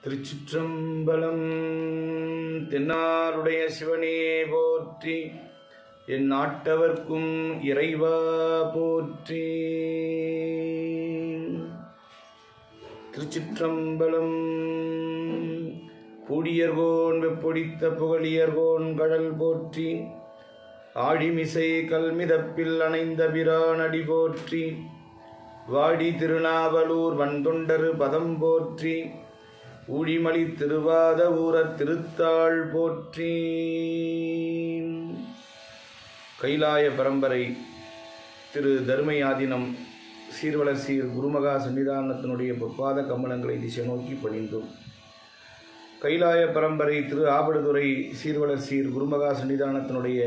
திருச்சிற்றம்பலம். தென்னாருடைய சிவனே போற்றி, என் நாட்டவர்க்கும் இறைவா போற்றி. திருச்சிற்றம்பலம். பூடியர்கோன் வெப்பொடித்த புகழியர்கோன் கடல் போற்றி, ஆழிமிசை கல்மிதப்பில் அணைந்த பிரானடி போற்றி, வாடி திருநாவலூர் வன்தொண்டரு பதம் போற்றி, ஊழிமலி திருவாத ஊரர் திருத்தாள் போற்றி. கைலாய பரம்பரை திரு தர்மயாதினம் சீர்வளர் சீர் குருமகா சன்னிதானத்தினுடைய பொற்பாத கமலங்களை திசை நோக்கி பணிந்தோம். கைலாய பரம்பரை திரு ஆபடுதுறை சீர்வளர் சீர் குருமகா சன்னிதானத்தினுடைய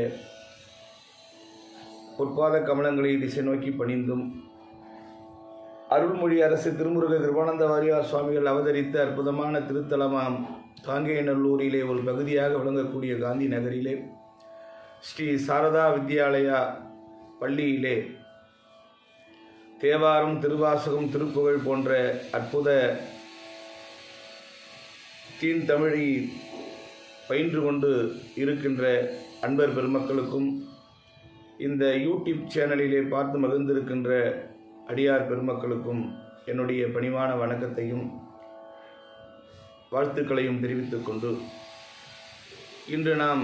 பொற்பாத கமலங்களை திசை நோக்கி பணிந்தும், அருள்மொழி அரசு திருமுருக கிருபானந்த வாரியார் சுவாமிகள் அவதரித்த அற்புதமான திருத்தலமாம் காங்கேயநல்லூரிலே ஒரு பகுதியாக விளங்கக்கூடிய காந்தி நகரிலே ஸ்ரீ சாரதா வித்யாலயா பள்ளியிலே தேவாரம், திருவாசகம், திருப்புகழ் போன்ற அற்புத தீன்தமிழை பயின்று கொண்டு இருக்கின்ற அன்பர் பெருமக்களுக்கும், இந்த யூடியூப் சேனலிலே பார்த்து மகிழ்ந்திருக்கின்ற அடியார் பெருமக்களுக்கும் என்னுடைய பணிவான வணக்கத்தையும் வாழ்த்துக்களையும் தெரிவித்துக் கொண்டு, இன்று நாம்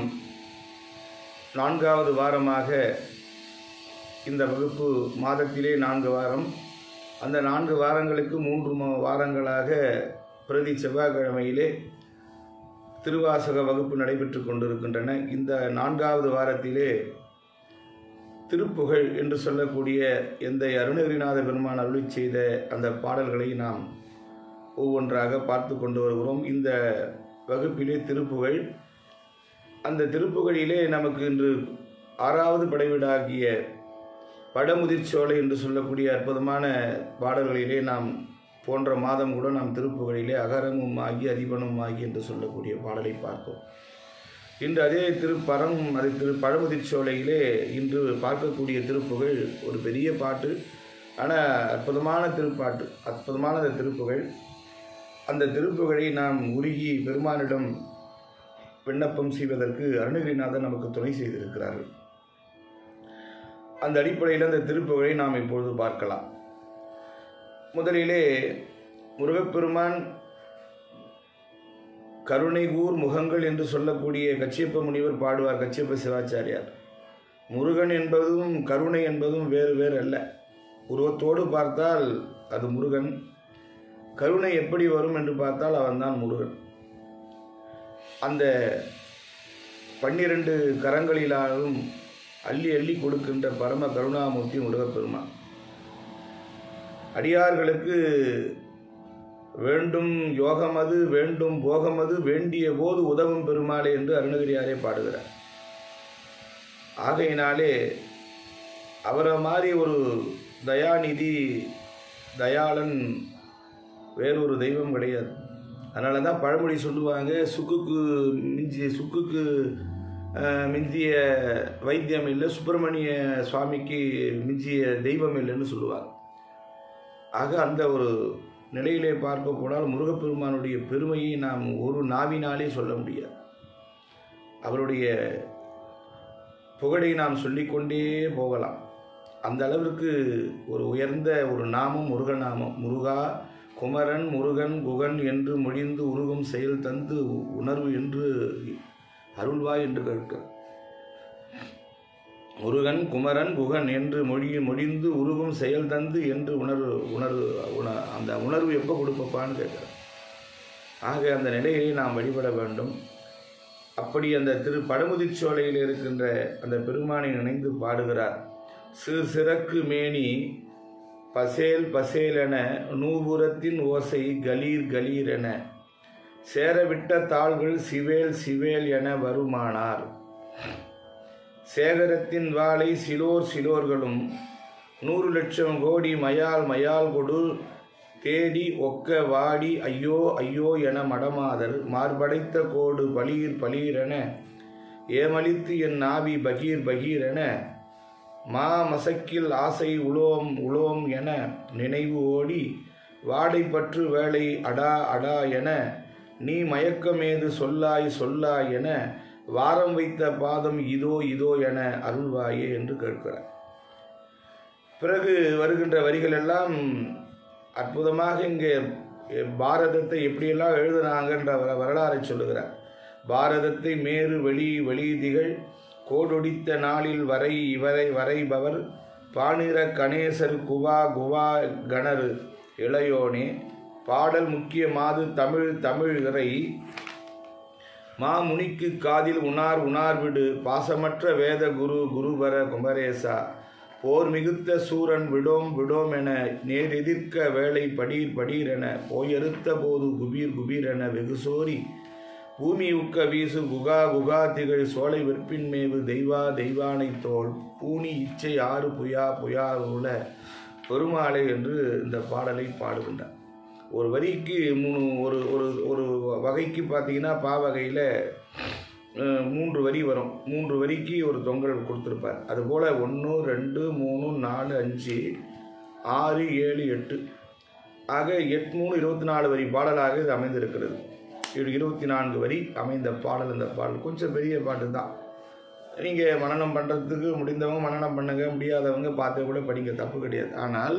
4வது வாரமாக இந்த வகுப்பு மாதத்திலே 4 வாரம், அந்த 4 வாரங்களுக்கு 3 வாரங்களாக பிரதி செவ்வாய்க்கிழமையிலே திருவாசக வகுப்பு நடைபெற்று கொண்டிருக்கின்றன. இந்த 4வது வாரத்திலே திருப்புகழ் என்று சொல்லக்கூடிய எந்த அருணகிரிநாத பெருமான் அருளி செய்த அந்த பாடல்களை நாம் ஒவ்வொன்றாக பார்த்து கொண்டு வருகிறோம். இந்த வகுப்பிலே திருப்புகழ், அந்த திருப்புகழிலே நமக்கு இன்று 6வது படைவீடாகிய பழமுதிர்ச்சோலை என்று சொல்லக்கூடிய அற்புதமான பாடல்களிலே நாம் போன்ற மாதம் கூட நாம் திருப்புகழிலே அகரமும் ஆகி அதிபனும் ஆகி என்று சொல்லக்கூடிய பாடலை பார்த்தோம். இன்று அதே திரு பழமுதிர்ச்சோலையிலே இன்று பார்க்கக்கூடிய திருப்புகழ் ஒரு பெரிய பாட்டு, ஆனால் அற்புதமான திருப்பாட்டு, அற்புதமான அந்த திருப்புகழ். அந்த திருப்புகழை நாம் உருகி பெருமானிடம் விண்ணப்பம் செய்வதற்கு அருணகிரிநாதர் நமக்கு துணை செய்திருக்கிறார்கள். அந்த அடிப்படையில் அந்த திருப்புகழை நாம் இப்பொழுது பார்க்கலாம். முதலிலே முருகப்பெருமான் கருணைகூர் முகங்கள் என்று சொல்லக்கூடிய கச்சியப்ப முனிவர் பாடுவார். கச்சியப்ப சிவாச்சாரியார், முருகன் என்பதும் கருணை என்பதும் வேறு வேறு அல்ல. உருவத்தோடு பார்த்தால் அது முருகன், கருணை எப்படி வரும் என்று பார்த்தால் அவன்தான் முருகன். அந்த 12 கரங்களிலாலும் அள்ளி அள்ளி கொடுக்கின்ற பரம கருணாமூர்த்தி முருகப்பெருமான். அடியார்களுக்கு வேண்டும் யோகமது வேண்டும் போகமது வேண்டிய போது உதவும் பெருமாளே என்று அருணகிரியாரே பாடுகிறார். ஆகையினாலே அவரை மாதிரி ஒரு தயாநிதி தயாளன் வேறொரு தெய்வம் கிடையாது. அதனால தான் பழமொழி சொல்லுவாங்க, சுக்குக்கு மிஞ்சிய வைத்தியம் இல்லை, சுப்பிரமணிய சுவாமிக்கு மிஞ்சிய தெய்வம் இல்லைன்னு சொல்லுவாங்க. ஆக அந்த ஒரு நிலையிலே பார்க்க போனால் முருகப்பெருமானுடைய பெருமையை நாம் ஒரு நாவினாலே சொல்ல முடியாது. அவருடைய புகழை நாம் சொல்லிக்கொண்டே போகலாம். அந்த அளவிற்கு ஒரு உயர்ந்த ஒரு நாமம் முருகநாமம். முருகா குமரன் முருகன் குகன் என்று மொழிந்து உருகும் செயல் தந்து உணர்வு என்று அருள்வாய் என்று கேட்க, முருகன் குமரன் குகன் என்று மொழிந்து உருகும் செயல் தந்து என்று அந்த உணர்வு எப்போ கொடுப்பப்பான்னு கேட்கிறார். ஆக அந்த நிலையை நாம் வழிபட வேண்டும். அப்படி அந்த பழமுதிர்ச்சோலையில் இருக்கின்ற அந்த பெருமானை நினைந்து பாடுகிறார். சிறக்கு மேனி பசேல் பசேலென நூபுரத்தின் ஓசை கலீர் கலீர் என சேரவிட்ட தாள்கள் சிவேல் சிவேல் என வருமானார். சேகரத்தின் வாளை சிலோர் சிலோர்களும் 100 லட்சம் கோடி மயால் மயால் கொடு தேடி ஒக்க வாடி ஐயோ ஐயோ என மடமாதர் மார்படைத்த கோடு பளீர் பளீரென ஏமளித்து என் நாவி பகீர் பகீரென மா மசக்கில் ஆசை உலோம் உலோம் என நினைவு ஓடி வாடை பற்று வேலை அடா அடா என நீ மயக்கமேது சொல்லாய் சொல்லாய் என வாரம் வைத்த பாதம் இதோ இதோ என அருள்வாயே என்று கேட்கிறார். பிறகு வருகின்ற வரிகள் எல்லாம் அற்புதமாக இங்கே பாரதத்தை எப்படியெல்லாம் எழுதுனாங்கன்ற வரலாறை சொல்லுகிறார். பாரதத்தை மேறு வெளி திகழ் கோடொடித்த நாளில் வரை இவரை வரைபவர் பாணிர கணேசர் குவா கணரு இளையோனே பாடல் முக்கிய மாது தமிழ் இறை மாமுனிக்கு காதில் உணார் விடு பாசமற்ற வேத குருபர குமரேசா போர் மிகுத்த சூரன் விடோம் என நேர் எதிர்க்க வேலை படீர் என போயறுத்த போது குபீர் என வெகுசோரி பூமி உக்க வீசு குகா திகழ் சோலை வெற்பின் மேவு தெய்வானை தோல் பூனி இச்சை ஆறு புயா உள்ள பெருமாளை என்று இந்த பாடலை பாடுகின்றார். ஒரு வரிக்கு ஒரு வகைக்கு பார்த்தீங்கன்னா பாவகையில் 3 வரி வரும். 3 வரிக்கு ஒரு தொங்கல் கொடுத்துருப்பார். அதுபோல் 1 2 3 4 5 6 7 8 ஆக 8 3 24 வரி பாடலாக இது அமைந்திருக்கிறது. 24 வரி அமைந்த பாடல். இந்த பாடல் கொஞ்சம் பெரிய பாட்டு தான். நீங்கள் மனனம் பண்ணுறதுக்கு முடிந்தவங்க மனனம் பண்ணுங்க, முடியாதவங்க பார்த்து கூட படிக்க தப்பு கிடையாது. ஆனால்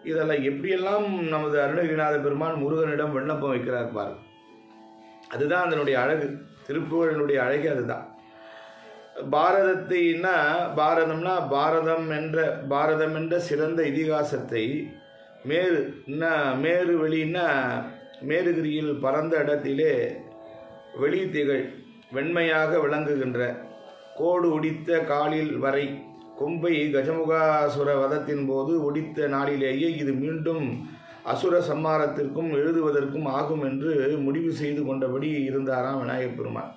இதெல்லாம் எப்படியெல்லாம் நமது அருணகிரிநாத பெருமான் முருகனிடம் விண்ணப்பம் வைக்கிறார் பாரு. அதுதான் அதனுடைய அழகு. திருப்புகழினுடைய அழகு அதுதான். பாரதம் என்ற சிறந்த இதிகாசத்தை மேரு வெளின்னா மேருகிரியில் பரந்த இடத்திலே வெளி திகழ் வெண்மையாக விளங்குகின்ற கோடு ஒடித்த காலில் வரை கொம்பை கஜமுகாசுர வதத்தின் போது ஒடித்த நாளிலேயே இது மீண்டும் அசுர சம்மாரத்திற்கும் எழுதுவதற்கும் ஆகும் என்று முடிவு செய்து கொண்டபடி இருந்தாராம் விநாயகப் பெருமான்.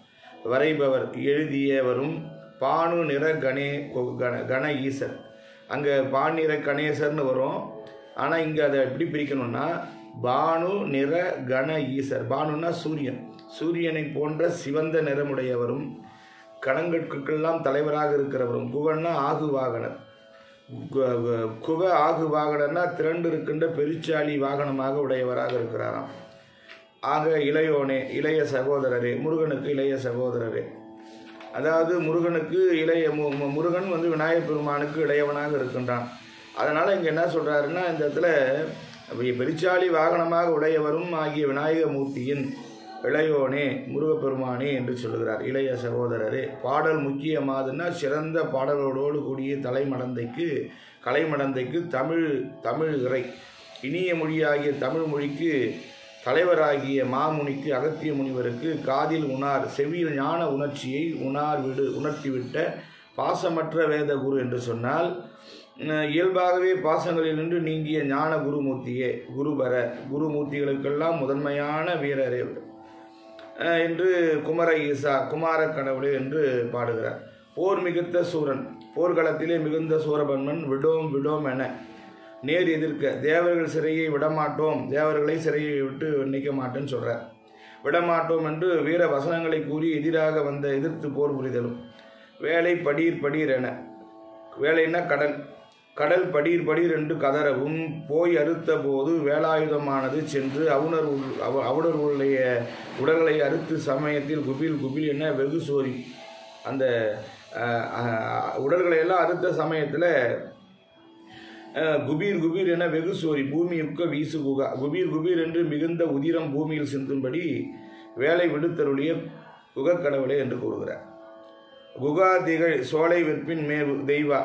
வரைபவர் எழுதியவரும் பானு நிற கண ஈசர். அங்கே பாநிற கணேசர்னு வரும். ஆனால் இங்கே அதை எப்படி பிரிக்கணும்னா பானு நிற கண ஈசர். பானுன்னா சூரியனை போன்ற சிவந்த நிறமுடையவரும் கணங்கட்கெல்லாம் தலைவராக இருக்கிறவரும். குவன்னா ஆகுவாகனர். ஆகுவாகனர்னா திரண்டு இருக்கின்ற பெருச்சாளி வாகனமாக உடையவராக இருக்கிறாராம். ஆக இளையோனே இளைய சகோதரரே, முருகனுக்கு இளைய சகோதரரே. அதாவது முருகனுக்கு முருகன் விநாயகப் பெருமானுக்கு இளையவனாக இருக்கின்றான். அதனால் இங்கே என்ன சொல்கிறாருன்னா, இந்த இடத்துல பெருச்சாளி வாகனமாக உடையவரும் ஆகிய விநாயகமூர்த்தியின் இளையோனே முருகப்பெருமானே என்று சொல்லுகிறார். இளைய சகோதரரே. பாடல் முக்கியமாதுன்னா சிறந்த பாடல்களோடு கூடிய கலைமடந்தைக்கு தமிழ் இறை இனிய மொழியாகிய தமிழ் மொழிக்கு தலைவராகிய மாமுனிக்கு அகத்திய முனிவருக்கு காதில் செவியில் ஞான உணர்ச்சியை உணர்த்திவிட்ட பாசமற்ற வேத குரு என்று சொன்னால் இயல்பாகவே பாசங்களில் நின்று நீங்கிய ஞான குருமூர்த்தியே குருமூர்த்திகளுக்கெல்லாம் முதன்மையான வீரரே என்று குமர ஈசா குமார கடவுளே என்று பாடுகிறார். போர் மிகுத்த சூரன் போர்க்களத்திலே மிகுந்த சூரபன்மன் விடோம் என நேர் எதிர்க்க தேவர்கள் சிறையை விடமாட்டோம், தேவர்களை சிறையை விட்டு நீக்க மாட்டேன்னு சொல்கிறார். விடமாட்டோம் என்று வீர வசனங்களை கூறி எதிர்த்து போர் புரிதலும் வேலை படீர் என வேலைன்னா கடல் படீர் என்று கதறவும் போய் அறுத்த போது வேலாயுதமானது சென்று அவுணர்களுடைய உடல்களை அறுத்து சமயத்தில் குபில் என வெகு சோரி அந்த உடல்களை எல்லாம் அறுத்த சமயத்தில் குபீர் என வெகு சோரி பூமி உக்க வீசு குபீர் என்று மிகுந்த உதிரம் பூமியில் சிந்தும்படி வேலை விடுத்தருளிய குகக்கடவுளே என்று கூறுகிறார். குகா திகழ் சோலை வெற்பின் மேவு தெய்வா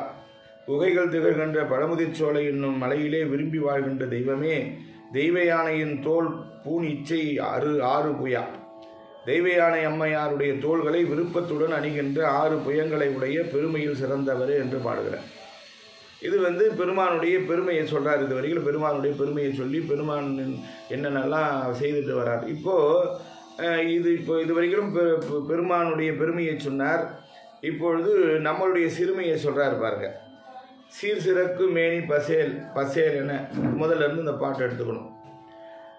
குகைகள் திகழ்கின்ற பழமுதிர் சோலை என்னும் மலையிலே விரும்பி வாழ்கின்ற தெய்வமே தெய்வ யானையின் தோல் பூன் இச்சை ஆறு புயா. தெய்வ யானை அம்மையாருடைய தோள்களை விருப்பத்துடன் அணிகின்ற 6 புயங்களை உடைய பெருமையில் சிறந்தவரே என்று பாடுகிறார். இது பெருமானுடைய பெருமையை சொல்கிறார். இது வரைக்கும் பெருமானுடைய பெருமையை சொல்லி பெருமான் என்னென்னலாம் செய்துட்டு வர்றார். இது வரைக்கும் பெருமானுடைய பெருமையை சொன்னார். இப்பொழுது நம்மளுடைய சிறுமையை சொல்கிறார் பாருங்க. சீர் சிறக்கு மேனி பசேல் என முதல்ல இருந்து இந்த பாட்டை எடுத்துக்கணும்.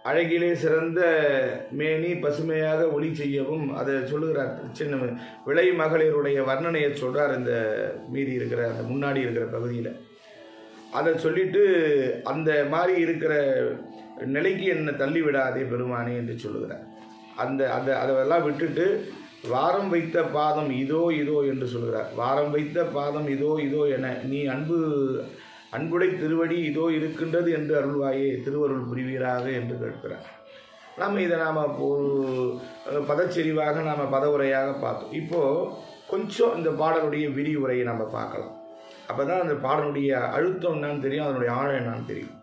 அழகிலே சிறந்த மேனி பசுமையாக ஒளி செய்யவும் அதை சொல்லுகிறார். சின்ன விளை மகளிருடைய வர்ணனையை சொல்கிறார். இந்த மீதி இருக்கிற அந்த முன்னாடி இருக்கிற பகுதியில் அதை சொல்லிட்டு அந்த மாதிரி இருக்கிற நிலைக்கு என்னை தள்ளிவிடாதே பெருமானே என்று சொல்லுகிறார். அந்த அந்த அதெல்லாம் விட்டுட்டு வாரம் வைத்த பாதம் இதோ இதோ என்று சொல்கிறார். வாரம் வைத்த பாதம் இதோ இதோ என நீ அன்புடை திருவடி இதோ இருக்கின்றது என்று அருள்வாயே, திருவருள் புரிவீராக என்று கேட்கிறார். இதை நாம் ஒரு பதச்செறிவாக நாம் பதவுரையாக பார்த்தோம். இப்போது கொஞ்சம் இந்த பாடலுடைய விரிவுரையை நம்ம பார்க்கலாம். அப்போ தான் அந்த பாடலுடைய அழுத்தம் என்னன்னு தெரியும், அதனுடைய ஆழம் என்னன்னு தெரியும்.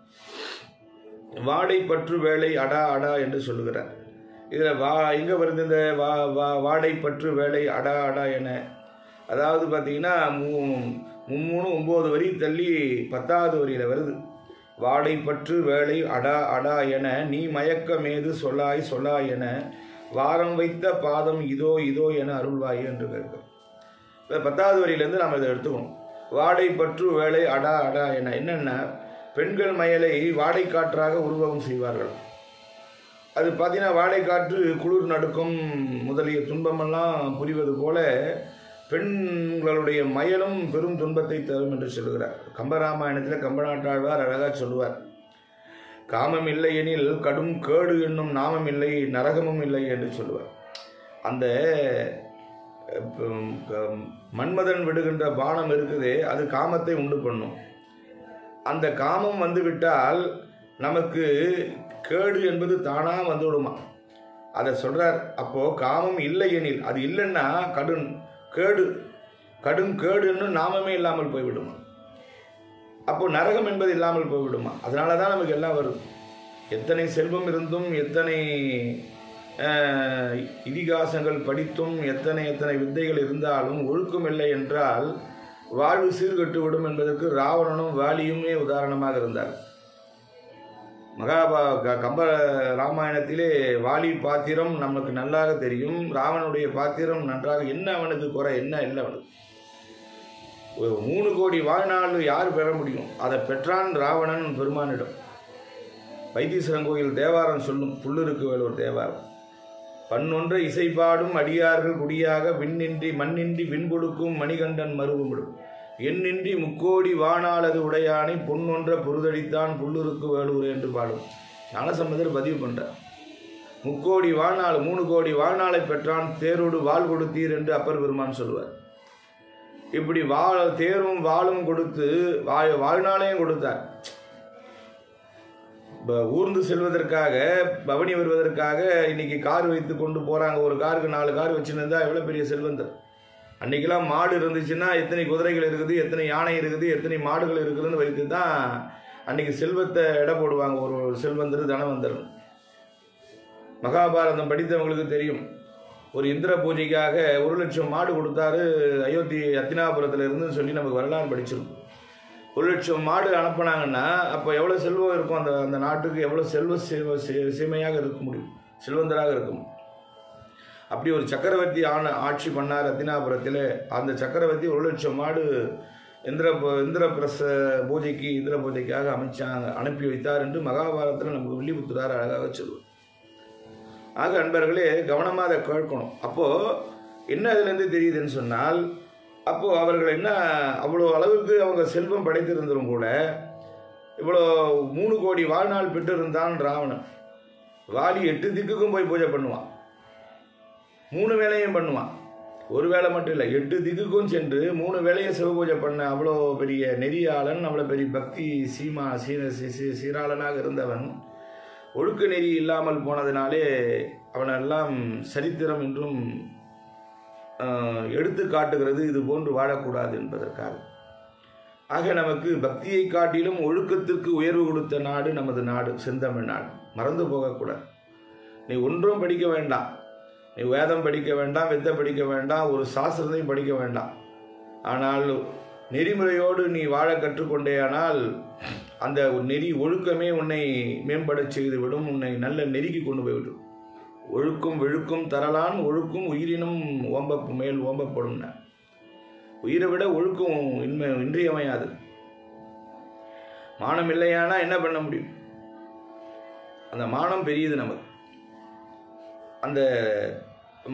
வாடை பற்று வேலை அடா அடா என்று சொல்லுகிறார். இதில் எங்கே வருது இந்த வாடை பற்று வேலை அடா அடா என? அதாவது பார்த்தீங்கன்னா 9 வரி தள்ளி 10வது வரியில் வருது. வாடை பற்று வேலை அடா அடா என நீ மயக்கமேது சொல்லாய் சொல்லாய் என வாரம் வைத்த பாதம் இதோ இதோ என அருள்வாய் என்று கேட்கும். இப்போ 10வது வரியிலேருந்து நாம் இதை எடுத்துக்கணும். வாடை பற்று வேலை அடா அடா என என்னென்ன, பெண்கள் மயலை வாடை காற்றாக உருவகம் செய்வார்கள். அது பார்த்தீங்கன்னா வாடை காற்று குளிர் நடுக்கம் முதலிய துன்பமெல்லாம் புரிவது போல பெண்களுடைய மயலும் பெரும் துன்பத்தை தரும் என்று சொல்கிறார். கம்பராமாயணத்தில் கம்பநாட்டாழ்வார் அழகாக சொல்லுவார், காமம் இல்லை எனில் கடும் கேடு என்னும் நாமம் இல்லை நரகமும் இல்லை என்று சொல்லுவார். அந்த மன்மதன் விடுகின்ற பானம் இருக்குதே, அது காமத்தை உண்டு பண்ணும். அந்த காமம் வந்து விட்டால் நமக்கு கேடு என்பது தானாக வந்து விடுமா, அதை சொல்கிறார். அப்போது காமம் இல்லை எனில், அது இல்லைன்னா கடும் கேடுன்னு நாமமே இல்லாமல் போய்விடுமா. அப்போது நரகம் என்பது இல்லாமல் போய்விடுமா. அதனால தான் நமக்கு எல்லாம் வரும். எத்தனை செல்வம் இருந்தும், எத்தனை இதிகாசங்கள் படித்தும், எத்தனை வித்தைகள் இருந்தாலும் ஒழுக்கம் இல்லை என்றால் வாழ்வு சீர்கட்டு விடும் என்பதற்கு ராவணனும் வாலியுமே உதாரணமாக இருந்தார். கம்ப ராமாயணத்திலே வாலி பாத்திரம் நமக்கு நன்றாக தெரியும். ராவனுடைய பாத்திரம் நன்றாக, என்ன அவனுக்கு குறை, என்ன இல்லை அவனுக்கு. 3 கோடி வாழ்நாள் யார் பெற முடியும்? அதை பெற்றான் ராவணன் பெருமானிடம். வைத்தீஸ்வரன் கோயில் தேவாரம் சொல்லும், புல்லுருக்கு வேலூர் தேவாரம். பண்ணொன்ற இசைப்பாடும் அடியார்கள் குடியாக விண்ணின்றி மண்ணின்றி விண் கொடுக்கும் மணிகண்டன் மருவமிடும் எண்ணின்றி 3 கோடி வானாளது உடையானை பொன்னொன்ற பொருதடித்தான் புல்லுருக்கு வேலூர் என்று பாடும் ஞானசம்பந்தர் பதிவு பண்றார். 3 கோடி வாழ்நாள், 3 கோடி வாழ்நாளை பெற்றான் தேரோடு வாழ் கொடுத்தீர் என்று அப்பர் பெருமான் சொல்லுவார். இப்படி தேரும் வாளும் கொடுத்து வாழ்நாளையும் கொடுத்தார். ஊர்ந்து செல்வதற்காக, பவனி வருவதற்காக இன்னைக்கு கார் வைத்து கொண்டு போறாங்க. ஒரு காருக்கு 4 கார் வச்சுருந்தா எவ்வளோ பெரிய செல்வந்தர். அன்றைக்கெல்லாம் மாடு இருந்துச்சுன்னா எத்தனை குதிரைகள் இருக்குது, எத்தனை யானை இருக்குது, எத்தனை மாடுகள் இருக்குதுன்னு வைத்து தான் அன்றைக்கி செல்வத்தை எடை போடுவாங்க. ஒரு செல்வந்தர் தனவந்தர். மகாபாரதம் படித்தவங்களுக்கு தெரியும். ஒரு இந்திர பூஜைக்காக 1,00,000 மாடு கொடுத்தாரு அயோத்தி அத்தினாபுரத்தில் இருந்துன்னு சொல்லி நமக்கு வரலாறு படிச்சிருக்கும். 1,00,000 மாடு அனுப்பினாங்கன்னா அப்போ எவ்வளோ செல்வம் இருக்கும், அந்த நாட்டுக்கு எவ்வளோ சீமையாக இருக்க முடியும், செல்வந்தராக இருக்கும். அப்படி ஒரு சக்கரவர்த்தி ஆட்சி பண்ணார் அத்தினாபுரத்தில். அந்த சக்கரவர்த்தி 1,00,000 மாடு இந்திர பூஜைக்காக அனுப்பி வைத்தார் என்று மகாபாரதத்தில் நமக்கு வில்லிபுத்திரார் அழகாக சொல்லுவார். ஆக அன்பர்களே, கவனமாக அதை கேட்கணும். அப்போது என்ன அதுலேருந்து தெரியுதுன்னு சொன்னால், அப்போது அவர்கள் என்ன அவ்வளோ அளவுக்கு அவங்க செல்வம் படைத்திருந்தும் கூட இவ்வளோ 3 கோடி வாழ்நாள் பெற்று இருந்தான் ராவணன். வாலி 8 திக்குக்கும் போய் பூஜை பண்ணுவான், 3 வேளையும் பண்ணுவான். ஒரு வேளை மட்டும் இல்லை, 8 திக்குக்கும் சென்று 3 வேளையும் சிவபூஜை பண்ண அவ்வளோ பெரிய நெறியாளன், அவ்வளோ பெரிய பக்தி சீராளனாக இருந்தவன். ஒழுக்க நெறி இல்லாமல் போனதினாலே அவனெல்லாம் சரித்திரம் என்றும் எடுத்து காட்டுகிறது, இது போன்று வாழக்கூடாது என்பதற்காக. ஆக நமக்கு பக்தியை காட்டிலும் ஒழுக்கத்திற்கு உயர்வு கொடுத்த நாடு நமது நாடு, செந்தமிழ் நாடு. மறந்து போகக்கூடாது. நீ ஒன்றும் படிக்க வேண்டாம், நீ வேதம் படிக்க வேண்டாம், வித்தை படிக்க வேண்டாம், ஒரு சாஸ்திரத்தையும் படிக்க வேண்டாம். ஆனால் நெறிமுறையோடு நீ வாழ கற்றுக்கொண்டேயானால் அந்த நெறி ஒழுக்கமே உன்னை மேம்பட செய்துவிடும், உன்னை நல்ல நெறிக்கு கொண்டு போய்விடும். ஒழுக்கும் வெழுக்கும் தரலான் ஒழுக்கும் உயிரினும் மேல் ஓம்பப்படும். உயிரை விட ஒழுக்கம் இன்றியமையாது. மானம் இல்லையானா என்ன பண்ண முடியும்? அந்த மானம் பெரியது நமக்கு. அந்த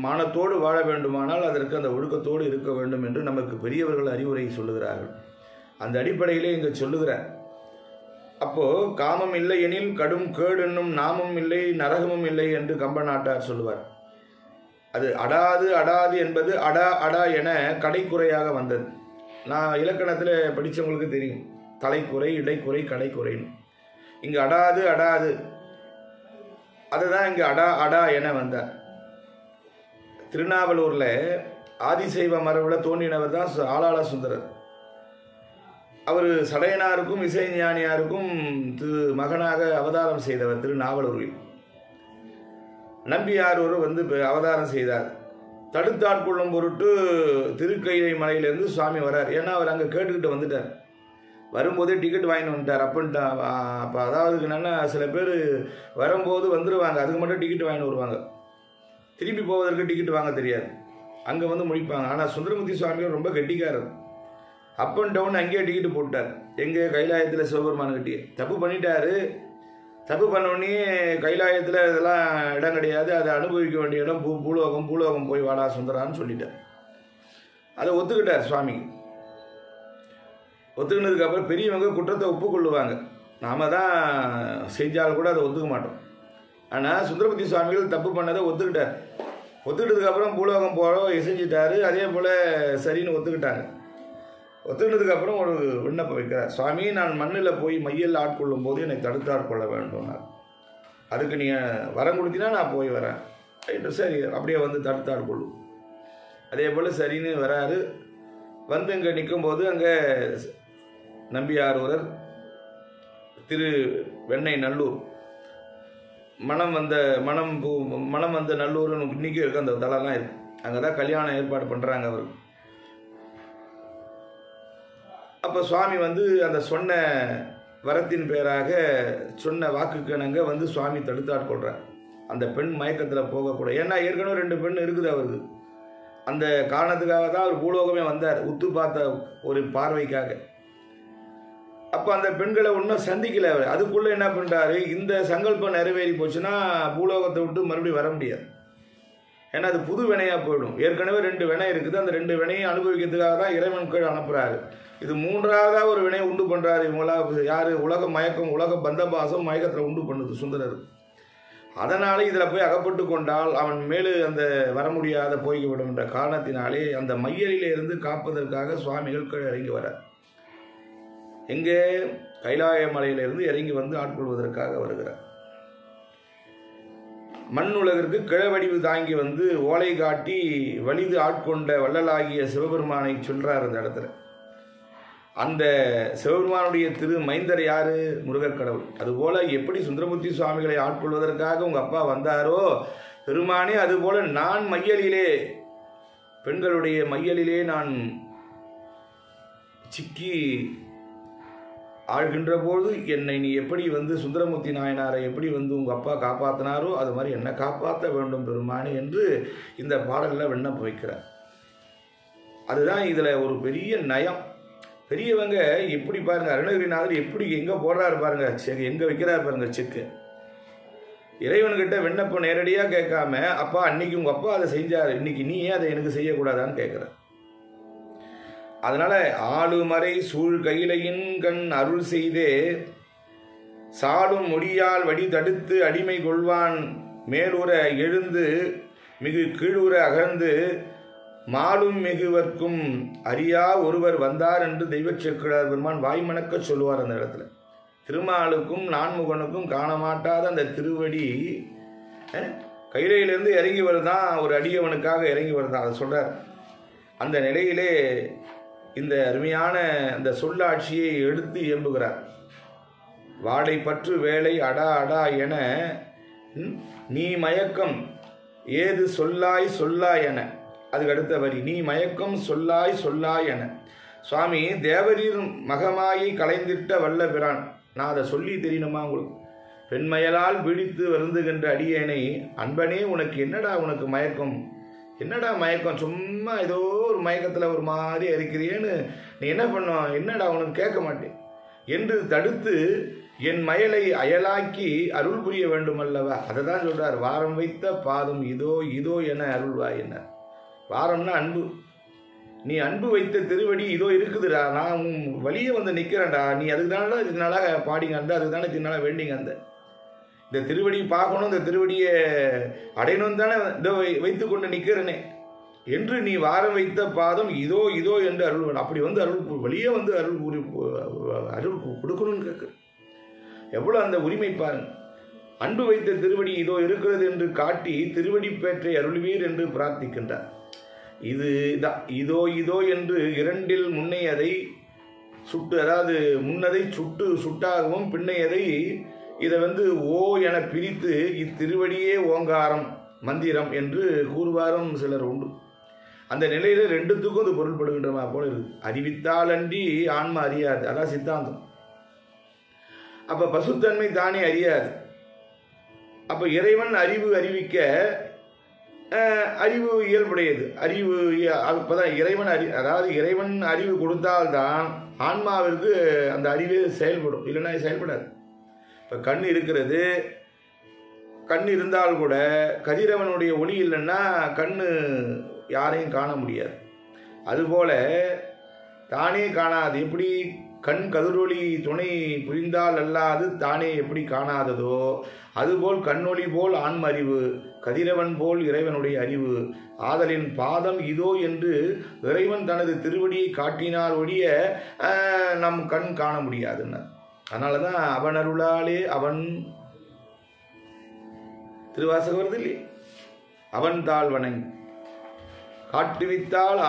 மானத்தோடு வாழ வேண்டுமானால் அதற்கு அந்த ஒழுக்கத்தோடு இருக்க வேண்டும் என்று நமக்கு பெரியவர்கள் அறிவுரை சொல்லுகிறார்கள். அந்த அடிப்படையிலே இங்கே சொல்லுகிறார், அப்போது காமம் இல்லை எனில் கடும் கேடு என்னும் நாமம் இல்லை நரகமும் இல்லை என்று கம்பநாட்டார் சொல்லுவார். அது அடாது அடாது என்பது அடா அடா என கடைக்குறையாக வந்தது. நான் இலக்கணத்தில் படித்தவங்களுக்கு தெரியும், தலைக்குறை, இடைக்குறை, கடைக்குறைன்னு. இங்கே அடாது அடாது, அதுதான் இங்கே அடா அடா என வந்தார். திருநாவலூரில் ஆதிசைவ மரபில் தோன்றினவர் தான் ஆளாள சுந்தரர். அவர் சடையனாருக்கும் இசைஞானியாருக்கும் மகனாக அவதாரம் செய்தவர் திருநாவலூரில். நம்பியார் ஒரு அவதாரம் செய்தார். தடுத்தாட்கொள்ளும் பொருட்டு திருக்கைலை மலையிலேருந்து சுவாமி வரார். ஏன்னா அவர் அங்கே கேட்டுக்கிட்டு வந்துட்டார். வரும்போதே டிக்கெட் வாங்கிட்டு வந்துட்டார். அப்படின்ட்டு அப்போ அதாவது என்னென்னா, சில பேர் வரும்போது வந்துடுவாங்க, அதுக்கு மட்டும் டிக்கெட் வாங்கிட்டு வருவாங்க, திரும்பி போவதற்கு டிக்கெட் வாங்க தெரியாது, அங்கே வந்து முடிப்பாங்க. ஆனால் சுந்தரமூர்த்தி சுவாமிகள் ரொம்ப கெட்டிக்காரர். அப் அண்ட் டவுன் அங்கேயே டிக்கெட்டு போட்டார். எங்கே கைலாயத்தில் சிவபெருமான் கட்டியே தப்பு பண்ணிட்டாரு. தப்பு பண்ணோடனே கைலாயத்தில் இதெல்லாம் இடம் கிடையாது, அதை அனுபவிக்க வேண்டிய இடம் பூலோகம், பூலோகம் போய் வாடா சுந்தரான்னு சொல்லிட்டார். அதை ஒத்துக்கிட்டார் சுவாமி. ஒத்துக்கினதுக்கப்புறம் பெரியவங்க குற்றத்தை ஒப்புக்கொள்ளுவாங்க, நாம் தான் செஞ்சால் கூட அதை ஒத்துக்க மாட்டோம். ஆனால் சுந்தரமூர்த்தி சுவாமிகள் தப்பு பண்ணதை ஒத்துக்கிட்டார். ஒத்துக்கிட்டதுக்கப்புறம் பூலோகம் போக இசைஞ்சிட்டாரு. அதே போல் சரின்னு ஒத்துக்கிட்டாங்க. ஒத்துக்கிட்டதுக்கப்புறம் ஒரு விண்ணப்பம் வைக்கிறார். சுவாமி, நான் மண்ணில் போய் மையல் ஆட்கொள்ளும் போது என்னை தடுத்து ஆட்கொள்ள வேண்டும்னார். அதுக்கு நீங்கள் வரம் கொடுத்தீங்கன்னா நான் போய் வரேன். ரைட்டு, சரி, அப்படியே வந்து தடுத்து ஆட்கொள்ளும். அதே போல் சரின்னு வராரு. வந்து இங்கே நிற்கும்போது அங்கே நம்பியாரூரர், திரு வெண்ணெய் நல்லூர், மனம் வந்த நல்லூர் இன்னைக்கு இருக்க அந்த தலம்லாம் இருக்கு. அங்கே தான் கல்யாணம் ஏற்பாடு பண்ணுறாங்க அவர். அப்போ சுவாமி வந்து அந்த சொன்ன வரத்தின் பேராக சொன்ன வாக்குக்கு இணங்க வந்து சுவாமி தடுத்தாட்கொள்கிறார். அந்த பெண் மயக்கத்தில் போகக்கூடாது. ஏன்னா ஏற்கனவே 2 பெண் இருக்குது அவருக்கு. அந்த காரணத்துக்காக தான் அவர் பூலோகமே வந்தார், உத்து பார்த்த ஒரு பார்வைக்காக. அப்போ அந்த பெண்களை ஒன்றும் சந்திக்கல அவர். அதுக்குள்ளே என்ன பண்ணுறாரு, இந்த சங்கல்பம் நிறைவேறி போச்சுன்னா பூலோகத்தை விட்டு மறுபடியும் வர முடியாது. ஏன்னா அது புது வினையாக போயிடும். ஏற்கனவே 2 வினை இருக்குது. அந்த 2 வினையை அனுபவிக்கிறதுக்காக தான் இறைவன் கீழ் அனுப்புகிறாரு. இது 3ஆவதாக ஒரு வினையை உண்டு பண்ணுறாரு. இவங்களா யார்? உலக மயக்கம், உலக பந்தபாசம் மயக்கத்தில் உண்டு பண்ணுது சுந்தரர். அதனால் இதில் போய் அகப்பட்டு கொண்டால் அவன் மேலே அந்த வர முடியாத போய்விடும் என்ற காரணத்தினாலே அந்த மையலிலே இருந்து காப்பதற்காக சுவாமிகள் கீழே இறங்கி வரார். எங்கே? கைலாய மலையிலிருந்து இறங்கி வந்து ஆட்கொள்வதற்காக வருகிறார். மண் உலகிற்கு கிழவடிவு தாங்கி வந்து ஓலை காட்டி வலிது ஆட்கொண்ட வள்ளலாகிய சிவபெருமானை சொல்றார் அந்த இடத்துல. அந்த சிவபெருமானுடைய திரு மைந்தர் யாரு? முருகர் கடவுள். அதுபோல எப்படி சுந்தரமூர்த்தி சுவாமிகளை ஆட்கொள்வதற்காக உங்க அப்பா வந்தாரோ பெருமானே, அதுபோல நான் மையலிலே, பெண்களுடைய மையலிலே நான் சிக்கி ஆழ்கின்ற போது என்னை நீ எப்படி வந்து சுந்தரமூர்த்தி நாயனாரை எப்படி வந்து உங்கள் அப்பா காப்பாற்றினாரோ அது மாதிரி என்னை காப்பாற்ற வேண்டும் பெருமானே என்று இந்த பாடலில் விண்ணப்பம் வைக்கிறார். அதுதான் இதில் ஒரு பெரிய நயம். பெரியவங்க எப்படி பாருங்க, அருணகிரிநாதர் எப்படி எங்கே போடுறாரு பாருங்க, எங்கே வைக்கிறார் பாருங்க செக்கு. இறைவன்கிட்ட விண்ணப்பம் நேரடியாக கேட்காம, அப்பா அன்னைக்கு உங்கள் அப்பா அதை செஞ்சார், இன்னைக்கு நீ ஏன் அதை எனக்கு செய்யக்கூடாதான்னு கேட்குற. அதனால ஆளுமறை சூழ் கையிலையின் கண் அருள் செய்தே சாடும் முடியால் வடி தடுத்து அடிமை கொள்வான் மேலுற எழுந்து மிகு கீழுற அகழ்ந்து மாலும் மிகுவர்க்கும் அறியா ஒருவர் வந்தார் என்று தெய்வச் சேக்கிழார் பெருமான் வாய்மணக்க சொல்லுவார். அந்த இடத்துல திருமாலுக்கும் நான்முகனுக்கும் காணமாட்டாத அந்த திருவடி கையிலிருந்து இறங்கி வருதான், ஒரு அடியவனுக்காக இறங்கி வருதான், அதை சொல்றார். அந்த நிலையிலே இந்த அருமையான அந்த சொல்லாட்சியை எடுத்து இயம்புகிறார். வாடை பற்று வேலை அடா அடா என நீ மயக்கம் ஏது சொல்லாய் சொல்லாய் என. அதுக்கு அடுத்த வரி நீ மயக்கம் சொல்லாய் சொல்லாய் என. சுவாமி தேவரீர் மகமாயை கலைந்திட்ட வல்ல பிரான். நான் அதை சொல்லி தெரியணுமா உங்களுக்கு? பெண்மயலால் பிடித்து வருந்துகின்ற அடியேனை அன்பனே உனக்கு என்னடா உனக்கு மயக்கம், என்னடா மயக்கம், சும்மா ஏதோ ஒரு மயக்கத்தில் ஒரு மாதிரி இருக்கிறியேன்னு நீ என்ன பண்ணும், என்னடா உனக்கு கேட்க மாட்டேன் என்று தடுத்து என் மயலை அயலாக்கி அருள் புரிய வேண்டும் அல்லவா. அதை தான் சொல்றார். வாரம் வைத்த பாதம் இதோ இதோ என அருள்வாய் என்ன. வாரம்னா அன்பு. நீ அன்பு வைத்த திருவடி இதோ இருக்குதுடா, நான் வழியே வந்து நிற்கிறேன்டா, நீ அதுக்கு தானே இதனால பாடிங்க அந்த, அதுக்கு தானே இதனால வேண்டிங்க அந்த, இந்த திருவடி பார்க்கணும், இந்த திருவடியை அடையணும் தானே இதோ வைத்து கொண்டு நிற்கிறேனே என்று நீ வாரம் வைத்த பாதம் இதோ இதோ என்று அருள். அப்படி வந்து அருள் வெளியே வந்து அருள் கொடுக்கணும்னு கேட்குற. எவ்வளோ அந்த உரிமை பாருங்க. அன்பு வைத்த திருவடி இதோ இருக்கிறது என்று காட்டி திருவடி பேற்றை அருள்வீர் என்று பிரார்த்திக்கின்றார். இது இதோ இதோ என்று இரண்டில் முன்னையதை சுட்டு, அதாவது முன்னதை சுட்டாகவும் பின்னையதை இதை வந்து ஓ என பிரித்து இத்திருவடியே ஓங்காரம் மந்திரம் என்று கூறுவாரும் சிலர் உண்டு. அந்த நிலையில ரெண்டுத்துக்கும் அது பொருள்படுகின்றமா போல இருக்கு. அறிவித்தால் அன்றி ஆன்மா அறியாது, அதான் சித்தாந்தம். அப்ப பசுத்தன்மை தானே அறியாது. அப்ப இறைவன் அறிவு அறிவிக்க அறிவு இயல்புடையது. அறிவு அப்பதான் இறைவன் அதாவது இறைவன் அறிவு கொடுத்தால்தான் ஆன்மாவிற்கு அந்த அறிவே செயல்படும், இல்லைன்னா செயல்படாது. இப்போ கண் இருக்கிறது, கண் இருந்தால் கூட கதிரவனுடைய ஒளி இல்லைன்னா கண்ணு யாரையும் காண முடியாது. அதுபோல தானே காணாது. எப்படி கண் கதிரொளி துணை புரிந்தால் அல்லாது தானே எப்படி காணாததோ அதுபோல் கண்ணொளி போல் ஆன்ம அறிவு, கதிரவன் போல் இறைவனுடைய அறிவு. ஆதலின் பாதம் இதோ என்று இறைவன் தனது திருவடியை காட்டினால் ஒழிய நம் கண் காண முடியாதுன்னு. அதனால தான் அவன் அருளாலே அவன் திருவாசகம் வருது இல்லையே, அவன் தாழ் வணங்கி காட்டுவித்தால்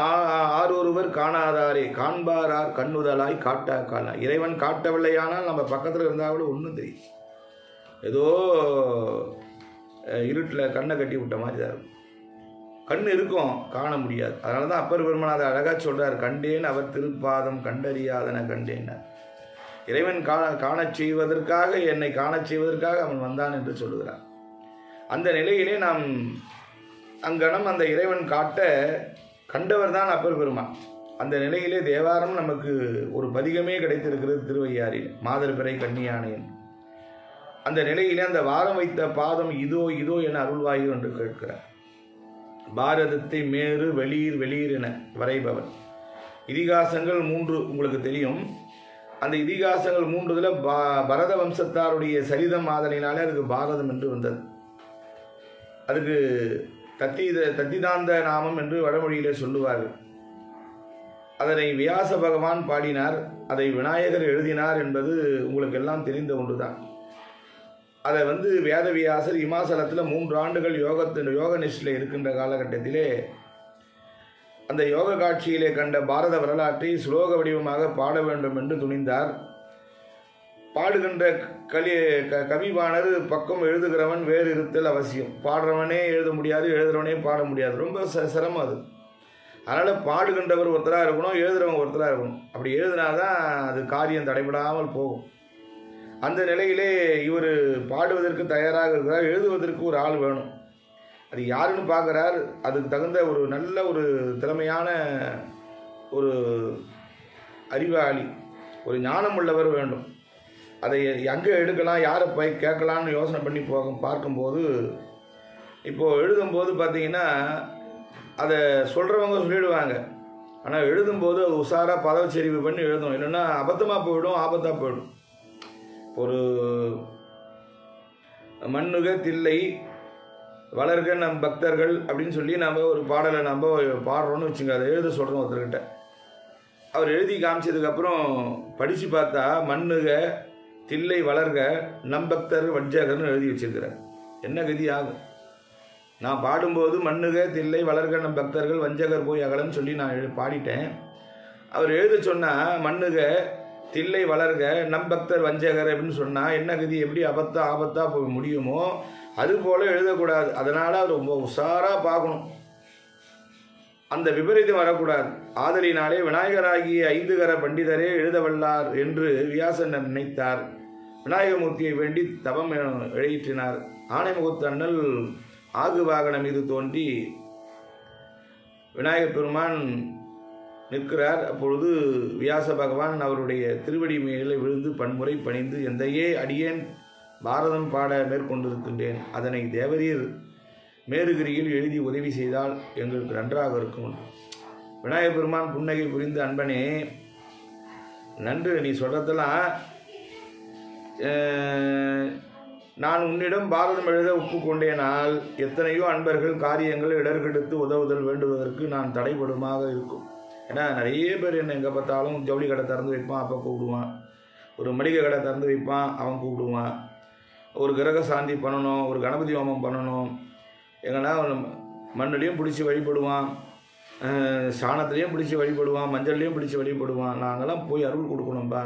ஆரொருவர் காணாதாரே காண்பாரார் கண்ணுதலாய் காட்டா காணா. இறைவன் காட்டவில்லையானால் நம்ம பக்கத்தில் இருந்தால் கூட ஒன்றும் தெரியும், ஏதோ இருட்டில் கண்ணை கட்டி விட்ட மாதிரி தான் இருக்கும். கண் இருக்கும், காண முடியாது. அதனால தான் அப்பர் பெருமான் அதை அழகாக சொல்கிறார், கண்டேன் அவர் திருப்பாதம் கண்டறியாதன கண்டேன். இறைவன் காணச் செய்வதற்காக, என்னை காணச் செய்வதற்காக அவன் வந்தான் என்று சொல்லுகிறான். அந்த நிலையிலே நாம் அங்கனம் அந்த இறைவன் காட்ட கண்டவர் தான் அப்பர் பெருமான். அந்த நிலையிலே தேவாரம் நமக்கு ஒரு பதிகமே கிடைத்திருக்கிறது திருவையாறில், மாதர் பிறை கன்னியானேன். அந்த நிலையிலே அந்த வாரம் வைத்த பாதம் இதோ இதோ என அருள்வாயு என்று கேட்கிறார். பாரதத்தை மேறு வெளியீர் வெளியீர் என வரைபவர். இதிகாசங்கள் 3 உங்களுக்கு தெரியும். அந்த இதிகாசங்கள் 3 பரத வம்சத்தாருடைய சரிதம் ஆதலினாலே அதுக்கு பாரதம் என்று வந்தது. அதுக்கு தத்திதாந்த நாமம் என்று வடமொழியிலே சொல்லுவார்கள். அதனை வியாச பகவான் பாடினார், அதை விநாயகர் எழுதினார் என்பது உங்களுக்கு எல்லாம் தெரிந்த ஒன்றுதான். அதை வேதவியாசர் இமாசலத்தில் 3 ஆண்டுகள் யோக நிஷ்டில் இருக்கின்ற காலகட்டத்திலே அந்த யோக காட்சியிலே கண்ட பாரத வரலாற்றை சுலோக வடிவமாக பாட வேண்டும் என்று துணிந்தார். பாடுகின்ற கவிவாணர் பக்கம் எழுதுகிறவன் வேறு இருத்தல் அவசியம். பாடுறவனே எழுத முடியாது, எழுதுறவனே பாட முடியாது, ரொம்ப சிரமம் அது. அதனால் பாடுகின்றவர் ஒருத்தராக இருக்கணும், எழுதுறவங்க ஒருத்தராக இருக்கணும். அப்படி எழுதினாதான் அது காரியம் தடைபடாமல் போகும். அந்த நிலையிலே இவர் பாடுவதற்கு தயாராக இருக்கிறார், எழுதுவதற்கு ஒரு ஆள் வேணும். அது யாருன்னு பார்க்குறார். அதுக்கு தகுந்த ஒரு நல்ல ஒரு திறமையான ஒரு அறிவாளி, ஒரு ஞானம் உள்ளவர் வேண்டும். அதை எங்கே எடுக்கலாம், யாரை போய் கேட்கலான்னு யோசனை பண்ணி பார்க்கும்போது, இப்போது எழுதும்போது பார்த்தீங்கன்னா அதை சொல்கிறவங்க சொல்லிடுவாங்க. ஆனால் எழுதும்போது அது உஷாராக பதவச்சரிவு பண்ணி எழுதணும், இல்லைன்னா அபத்தமாக போயிடும், ஆபத்தாக போயிடும். ஒரு மண்ணுக தில்லை வளர்க நம் பக்தர்கள் அப்படின்னு சொல்லி நம்ம ஒரு பாடலை நம்ம பாடுறோன்னு வச்சுங்க. அதை எழுத சொல்கிறோம் ஒருத்தர்கிட்ட. அவர் எழுதி காமிச்சதுக்கப்புறம் படித்து பார்த்தா மண்ணுக தில்லை வளர்க நம்பக்தர் வஞ்சகர்னு எழுதி வச்சிருக்கிறார். என்ன கதி ஆகும்? நான் பாடும்போது மண்ணுக தில்லை வளர்க நம் பக்தர்கள் வஞ்சகர் போய் அகலன்னு சொல்லி நான் பாடிட்டேன். அவர் எழுத சொன்னால் மண்ணுக தில்லை வளர்க நம் பக்தர் வஞ்சகர் அப்படின்னு சொன்னால் என்ன கதி, எப்படி ஆபத்தா போய் முடியுமோ அதுபோல் எழுதக்கூடாது. அதனால் அவர் ரொம்ப உஷாராக பார்க்கணும், அந்த விபரீதம் வரக்கூடாது. ஆதலினாலே விநாயகராகிய 5 கர பண்டிதரே எழுதவல்லார் என்று வியாசன் நினைத்தார். விநாயகமூர்த்தியை வேண்டி தவம் எழுதினார். ஆனைமுகத்து அண்ணல் ஆகு வாகனம் மீது தோன்றி விநாயகப் பெருமான் நிற்கிறார். அப்பொழுது வியாச பகவான் அவருடைய திருவடி மேலே விழுந்து பன்முறை பணிந்து, எந்தையே அடியேன் பாரதம் பாட மேற்கொண்டிருக்கின்றேன், அதனை தேவரீர் மேருகிரியில் எழுதி உதவி செய்தால் எங்களுக்கு நன்றாக இருக்கும். விநாயகப் பெருமான் புன்னகை புரிந்து, அன்பனே நன்று, நீ சொல்றதெல்லாம் நான் உன்னிடம் பாரதம் எழுத ஒப்புக்கொண்டேனால் எத்தனையோ அன்பர்கள் காரியங்கள் இடர்கெடுத்து உதவுதல் வேண்டுவதற்கு நான் தடைபடுமாக இருக்கும். ஏன்னா நிறைய பேர் என்ன எங்கே பார்த்தாலும் ஜவுளி கடை திறந்து வைப்பான், அப்போ கூப்பிடுவான். ஒரு மளிகை கடை திறந்து வைப்பான், அவன் கூப்பிடுவான். ஒரு கிரக சாந்தி பண்ணணும், ஒரு கணபதி ஹோமம் பண்ணணும், எங்கன்னா மண்ணுலேயும் பிடிச்சி வழிபடுவான், சாணத்துலேயும் பிடிச்சி வழிபடுவான், மஞ்சள்லேயும் பிடிச்சி வழிபடுவான். நாங்கள்லாம் போய் அருள் கொடுக்கணும்பா,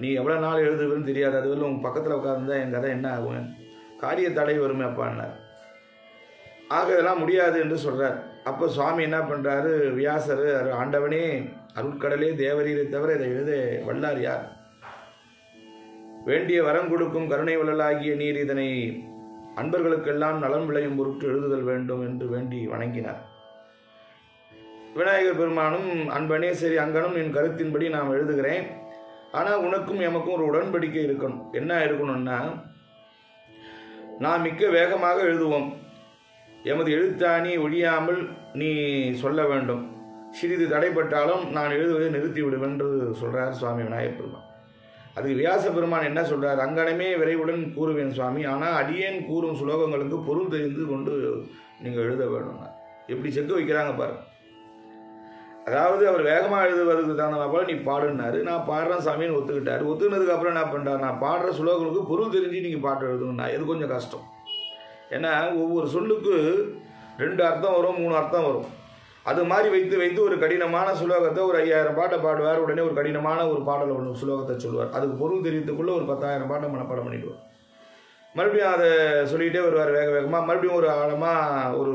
நீ எவ்வளோ நாள் எழுதுவேன்னு தெரியாது, அதுவரை உங்கள் பக்கத்தில் உட்காந்துருந்தா என் கதை என்ன ஆகும், காரிய தடை வருமே அப்பான்னார். ஆக இதெல்லாம் முடியாது என்று சொல்கிறார். அப்போ சுவாமி என்ன பண்ணுறாரு, வியாசர், ஆண்டவனே அருட்கடலே தேவரீரை தவிர இதை எழுத வல்லார் யார், வேண்டிய வரம் கொடுக்கும் கருணை வள்ளலாகிய நீர் இதனை அன்பர்களுக்கெல்லாம் நலம் விளையும் பொருட்டு எழுதுதல் வேண்டும் என்று வேண்டி வணங்கினார். விநாயகர் பெருமானும், அன்பனே சரி, அங்கனும் என் கருத்தின்படி நான் எழுதுகிறேன், ஆனால் உனக்கும் எமக்கும் ஒரு உடன்படிக்கை இருக்கணும். என்ன இருக்கணும்னா, நான் மிக்க வேகமாக எழுதுவோம், எமது எழுத்தாணி ஒழியாமல் நீ சொல்ல வேண்டும், சிறிது தடைப்பட்டாலும் நான் எழுதுவதை நிறுத்தி விடுவேன் என்று சொல்கிறார் சுவாமி விநாயகர் பெருமான். அதுக்கு வியாச பெருமான் என்ன சொல்கிறார், அங்கனமே விரைவுடன் கூறுவேன் சுவாமி, ஆனால் அடியேன் கூறும் சுலோகங்களுக்கு பொருள் தெரிந்து கொண்டு நீங்கள் எழுத வேணும். எப்படி செக்கு வைக்கிறாங்க பாருங்க. அதாவது அவர் வேகமாக எழுதுவதற்கு தகுந்த போல நீ பாடுனாரு, நான் பாடுறேன் சாமின்னு ஒத்துக்கிட்டார். ஒத்துக்கினதுக்கப்புறம் என்ன பண்ணுறாரு, நான் பாடுற சுலோகங்களுக்கு பொருள் தெரிஞ்சு நீங்கள் பாட்டு எழுதணும்னா இது கொஞ்சம் கஷ்டம். ஏன்னா ஒவ்வொரு சொல்லுக்கு 2 அர்த்தம் வரும், 3 அர்த்தம் வரும். அது மாதிரி வைத்து ஒரு கடினமான சுலோகத்தை ஒரு 5000 பாட்டை பாடுவார், உடனே ஒரு கடினமான ஒரு பாடலை ஒன்று சுலோகத்தை சொல்லுவார். அதுக்கு பொருள் தெரியறதுக்குள்ளே ஒரு 10,000 பாட்டை மனப்பாடம் பண்ணிடுவார். மறுபடியும் அதை சொல்லிகிட்டே வருவார் வேகமாக. மறுபடியும் ஒரு ஆழமாக ஒரு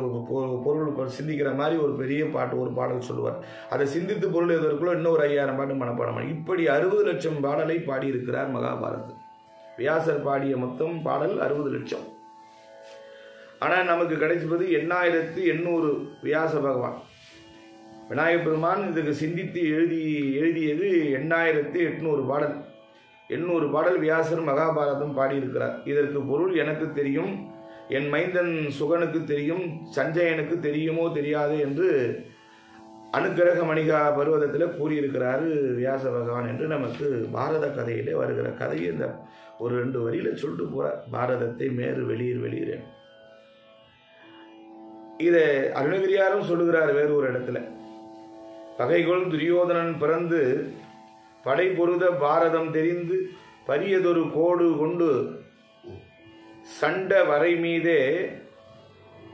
பொருள் சிந்திக்கிற மாதிரி ஒரு பெரிய பாட்டு, ஒரு பாடல் சொல்லுவார். அதை சிந்தித்து பொருள் எழுதுவதற்குள்ள இன்னும் ஒரு 5000 பாட்டு மனப்பாடம் பண்ணி, இப்படி 60 லட்சம் பாடலை பாடியிருக்கிறார் மகாபாரதம். வியாசர் பாடிய மொத்தம் பாடல் 60 லட்சம். ஆனால் நமக்கு கிடைச்சது 8800 வியாச பகவான். விநாயகப் பெருமான் இதுக்கு சிந்தித்து எழுதியது 8800 பாடல். 800 பாடல் வியாசர் மகாபாரதம் பாடியிருக்கிறார். இதற்கு பொருள் எனக்கு தெரியும், என் மைந்தன் சுகனுக்கு தெரியும், சஞ்சயனுக்கு தெரியுமோ தெரியாது என்று அனுக்கிரக மணிகா பருவதத்தில் கூறியிருக்கிறாரு வியாச பகவான் என்று நமக்கு பாரத கதையிலே வருகிற கதையை இந்த ஒரு 2 வரியில் சொல்லிட்டு போகிறார். பாரதத்தை மேறு வெளியீர். இதை அருணகிரியாரும் சொல்லுகிறார் வேறு ஒரு இடத்துல. பகைகொள் துரியோதனன் பிறந்து படை பொருத பாரதம் தெரிந்து பரியதொரு கோடு கொண்டு சண்ட வரை மீதே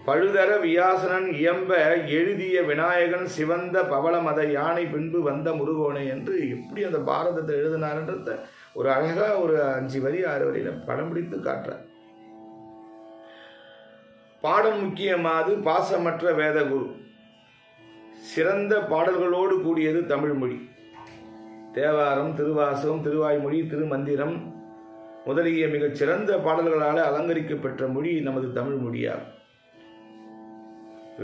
பழுதர வியாசனன் இயம்ப எழுதிய விநாயகன் சிவந்த பவளமத யானை பின்பு வந்த முருகோனை என்று எப்படி அந்த பாரதத்தை எழுதினார்ன்றத ஒரு அழகா ஒரு 5 வரி 6 வரியில படம் பிடித்து காட்டுறார். பாடம் முக்கியமாது பாசமற்ற வேதகுரு, சிறந்த பாடல்களோடு கூடியது தமிழ் மொழி. தேவாரம், திருவாசகம், திருவாய்மொழி, திருமந்திரம் முதலிய மிகச் சிறந்த பாடல்களால் அலங்கரிக்கப்பெற்ற மொழி நமது தமிழ் மொழியாகும்.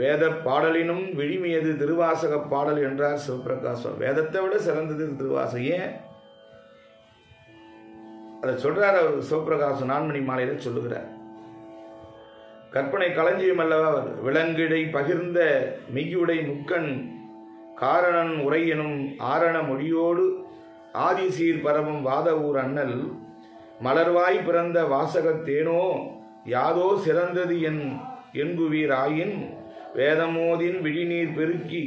வேத பாடலினும் விழிமியது திருவாசக பாடல் என்றார் சிவபிரகாசம். வேதத்தை விட சிறந்தது திருவாசகம். ஏன் அதை சொல்றார் அவர் சிவபிரகாசம் நான்மணி மாலையில சொல்லுகிறார். கற்பனை களஞ்சியம் அல்லவா அவர். விலங்கிடை பகிர்ந்த மெய்யுடை முக்கண் காரணன் உரையெனும் ஆரண மொழியோடு ஆதிசீர் பரவும் வாத ஊர் அண்ணல் மலர்வாய் பிறந்த வாசகத்தேனோ யாதோ சிறந்தது என்புவீர் ஆயின் வேதமோதின் விழிநீர் பெருக்கி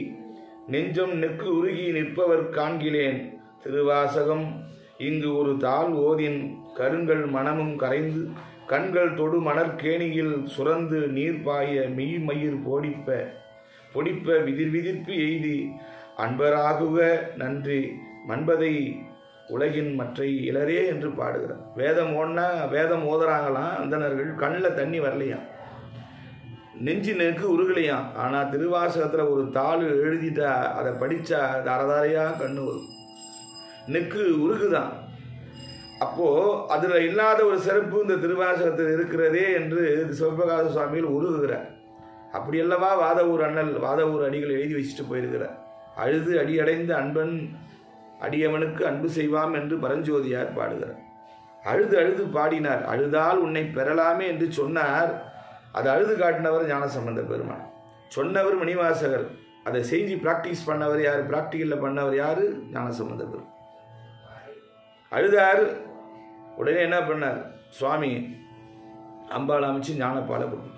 நெஞ்சம் நெக்கு உருகி நிற்பவர் காண்கிலேன் திருவாசகம் இங்கு ஒரு தாள் ஓதின் கருங்கள் மனமும் கரைந்து கண்கள் தொடு மணற்கேணியில் சுரந்து நீர் பாய மெய்மயிர் பொடிப்ப விதிர்விதிர்ப்பு எய்தி அன்பராகுக நன்றி மன்பதை உலகின் மற்றை இளரே என்று பாடுகிறார். வேதம் ஓதுறாங்களாம் அந்தணர்கள், கண்ணில் தண்ணி வரலையாம், நெஞ்சு நெருக்கு உருகலையாம். ஆனால் திருவாசகத்தில் ஒரு தாள் எழுதிட்டா அதை படித்தா அது அறதாரையாக கண்ணு வரும், நெக்கு உருகுதான். அப்போது அதில் இல்லாத ஒரு சிறப்பு இந்த திருவாசகத்தில் இருக்கிறதே என்று சிவபிரகாச சுவாமிகள் உருகுகிறார். அப்படியல்லவா வாதவூர் அண்ணல் வாதவூர் அடிகள் எழுதி வச்சுட்டு போயிருக்கிறார். அழுது அடியடைந்த அன்பன் அடியவனுக்கு அன்பு செய்வாம் என்று பரஞ்சோதியார் பாடுகிறார். அழுது பாடினார். அழுதால் உன்னை பெறலாமே என்று சொன்னார். அது அழுது காட்டினவர் ஞானசம்பந்த பெருமான், சொன்னவர் மணிவாசகர். அதை செஞ்சு ப்ராக்டிஸ் பண்ணவர் யார், ப்ராக்டிக்கலில் பண்ணவர் யார்? ஞானசம்பந்த பெருமான். அழுதார். உடனே என்ன பண்ணார்? சுவாமி அம்பாள் அமைச்சு ஞானப்பாலை கொடுத்தார்.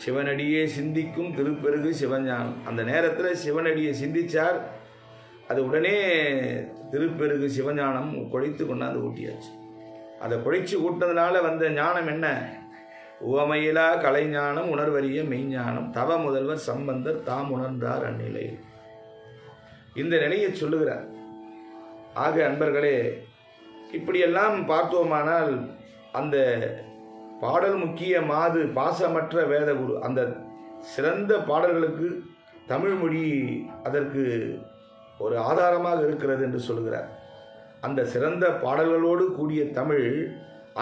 சிவனடியே சிந்திக்கும் திருப்பெருகு சிவஞானம். அந்த நேரத்தில் சிவனடியை சிந்திச்சார். அது உடனே திருப்பெருகு சிவஞானம் குழைத்து கொண்டாந்து ஊட்டியாச்சு. அதை குழைச்சி ஊட்டினதுனால வந்த ஞானம் என்ன? உவமையிலா கலைஞானம், உணர்வறிய மெய்ஞானம், தவ முதல்வர் சம்பந்தர் தாம் உணர்ந்தார் அந்நிலையில். இந்த நிலையை சொல்லுகிறார். ஆக அன்பர்களே, இப்படியெல்லாம் பார்த்தோமானால் அந்த பாடல் முக்கிய மாது பாசமற்ற வேதகுரு, அந்த சிறந்த பாடல்களுக்கு தமிழ் மொழி அதற்கு ஒரு ஆதாரமாக இருக்கிறது என்று சொல்கிறார். அந்த சிறந்த பாடல்களோடு கூடிய தமிழ்,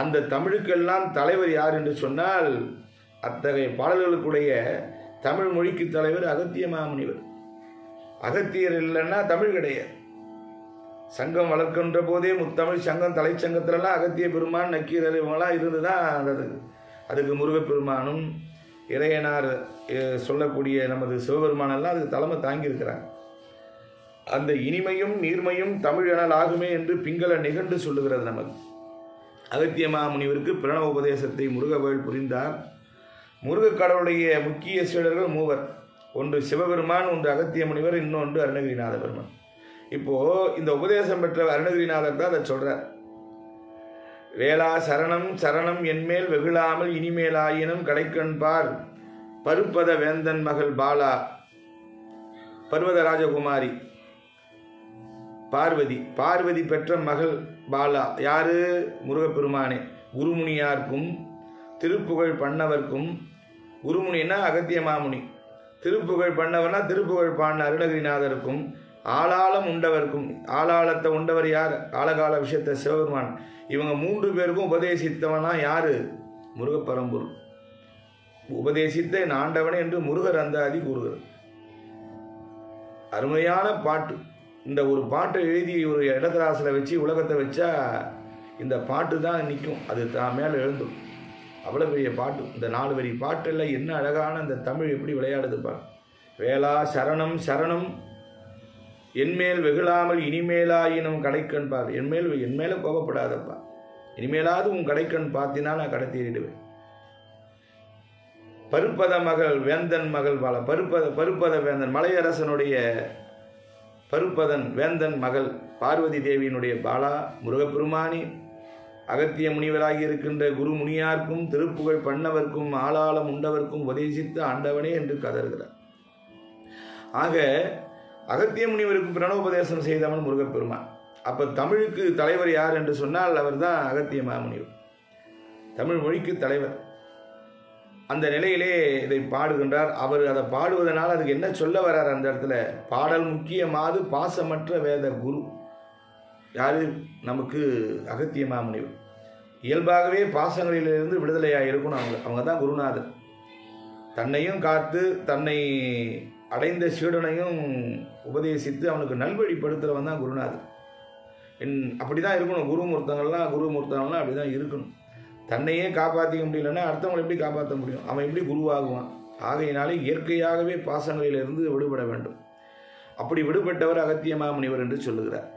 அந்த தமிழுக்கெல்லாம் தலைவர் யார் என்று சொன்னால் அத்தகைய பாடல்களுக்குடைய தமிழ் மொழிக்கு தலைவர் அகத்திய மாமுனிவர். அகத்தியர் இல்லைன்னா தமிழ் கிடையாது. சங்கம் வளர்க்கின்ற போதே முத்தமிழ் சங்கம் தலைச்சங்கத்திலலாம் அகத்திய பெருமான் நக்கீரர் இவங்களாம் இருந்து தான் அதுக்கு முருகப்பெருமானும் இறையனார் சொல்லக்கூடிய நமது சிவபெருமானெல்லாம் அதுக்கு தலைமை தாங்கியிருக்கிறாங்க. அந்த இனிமையும் நீர்மையும் தமிழ் எனல் ஆகுமே என்று பிங்கள நிகண்டு சொல்லுகிறது நமக்கு. அகத்திய மாமுனிவருக்கு பிரணவ உபதேசத்தை முருகவேள் புரிந்தார். முருகக் கடவுளுடைய முக்கிய சீடர்கள் மூவர். ஒன்று சிவபெருமான், ஒன்று அகத்திய முனிவர், இன்னொன்று அருணகிரிநாத பெருமான். இப்போது இந்த உபதேசம் பெற்ற அருணகிரிநாதர் தான் அதை சொல்கிறார். வேளா சரணம் சரணம் என்மேல் வெகுளாமல் இனிமேலாயினும் கடைக்கண்பார் பருப்பத வேந்தன் மகள் பாலா. பர்வத ராஜகுமாரி பார்வதி பெற்ற மகள் பாலா யாரு? முருகப்பெருமானே. குருமுனியார்க்கும் திருப்புகழ் பண்ணவர்க்கும், குருமுனின்னா அகத்திய மாமுனி, திருப்புகழ் பண்ணவர்னா திருப்புகழ் பாடின அருணகிரிநாதருக்கும், ஆளாளம் உண்டவர்க்கும். ஆளாளத்தை உண்டவர் யார்? ஆழகால விஷயத்த சிவபெருமான். இவங்க 3 பேருக்கும் உபதேசித்தவனா யாரு? முருகப்பரம்பொருள். உபதேசித்த ஆண்டவனே என்று முருகர் அந்தாதி கூறுகிறார். அருமையான பாட்டு. இந்த ஒரு பாட்டை எழுதி ஒரு இடத்தராசில் வச்சு உலகத்தை வச்சா இந்த பாட்டு தான் நிற்கும். அது தான் மேலே எழுந்துடும். அவ்வளோ பெரிய பாட்டு. இந்த 4 வரி பாட்டில் என்ன அழகான இந்த தமிழ் எப்படி விளையாடுதுப்பா. வேளா சரணம் சரணம் என்மேல் வெகுளாமல் இனிமேலாயினும் கடைக்கண்பார். என் மேலே கோபப்படாதப்பா. இனிமேலாவது உன் கடைக்கண் பார்த்தினா நான் கடை தேறிடுவேன். பருப்பத மகள் வேந்தன் மகள் பால. பருப்பத வேந்தன் மலையரசனுடைய பருப்பதன் வேந்தன் மகள் பார்வதி தேவியினுடைய பாலா முருகப்பெருமானி. அகத்திய முனிவராகி இருக்கின்ற குரு முனியார்க்கும் திருப்புகழ் பண்ணவர்க்கும் ஆளாளம் உண்டவர்க்கும் உபதேசித்த ஆண்டவனே என்று கதறுகிறார். ஆக அகத்திய முனிவருக்கு பிரணவோபதேசம் செய்தவன் முருகப்பெருமான். அப்போ தமிழுக்கு தலைவர் யார் என்று சொன்னால் அவர் தான் அகத்திய மாமுனிவர், தமிழ் மொழிக்கு தலைவர். அந்த நிலையிலே இதை பாடுகின்றார். அவர் அதை பாடுவதனால் அதுக்கு என்ன சொல்ல வர்றார் அந்த இடத்துல? பாடல் முக்கியமாது பாசமற்ற வேத குரு யாரு? நமக்கு அகத்திய மாமுனிவர். இயல்பாகவே பாசங்களிலிருந்து விடுதலையாக இருக்கணும் அவங்க தான் குருநாதர். தன்னையும் காத்து தன்னை அடைந்த சீடனையும் உபதேசித்து அவனுக்கு நல்வழிப்படுத்துகிறவன் தான் குருநாதர். அப்படி தான் இருக்கணும். குருமூர்த்தங்கள்லாம் அப்படி தான் இருக்கணும். தன்னையே காப்பாற்றிக்க முடியலன்னா அடுத்தவங்களை எப்படி காப்பாற்ற முடியும்? அவன் எப்படி குருவாகுவான்? ஆகையினாலே இயற்கையாகவே பாசங்களிலிருந்து விடுபட வேண்டும். அப்படி விடுபட்டவர் அகத்திய மாமுனிவர் என்று சொல்லுகிறார்.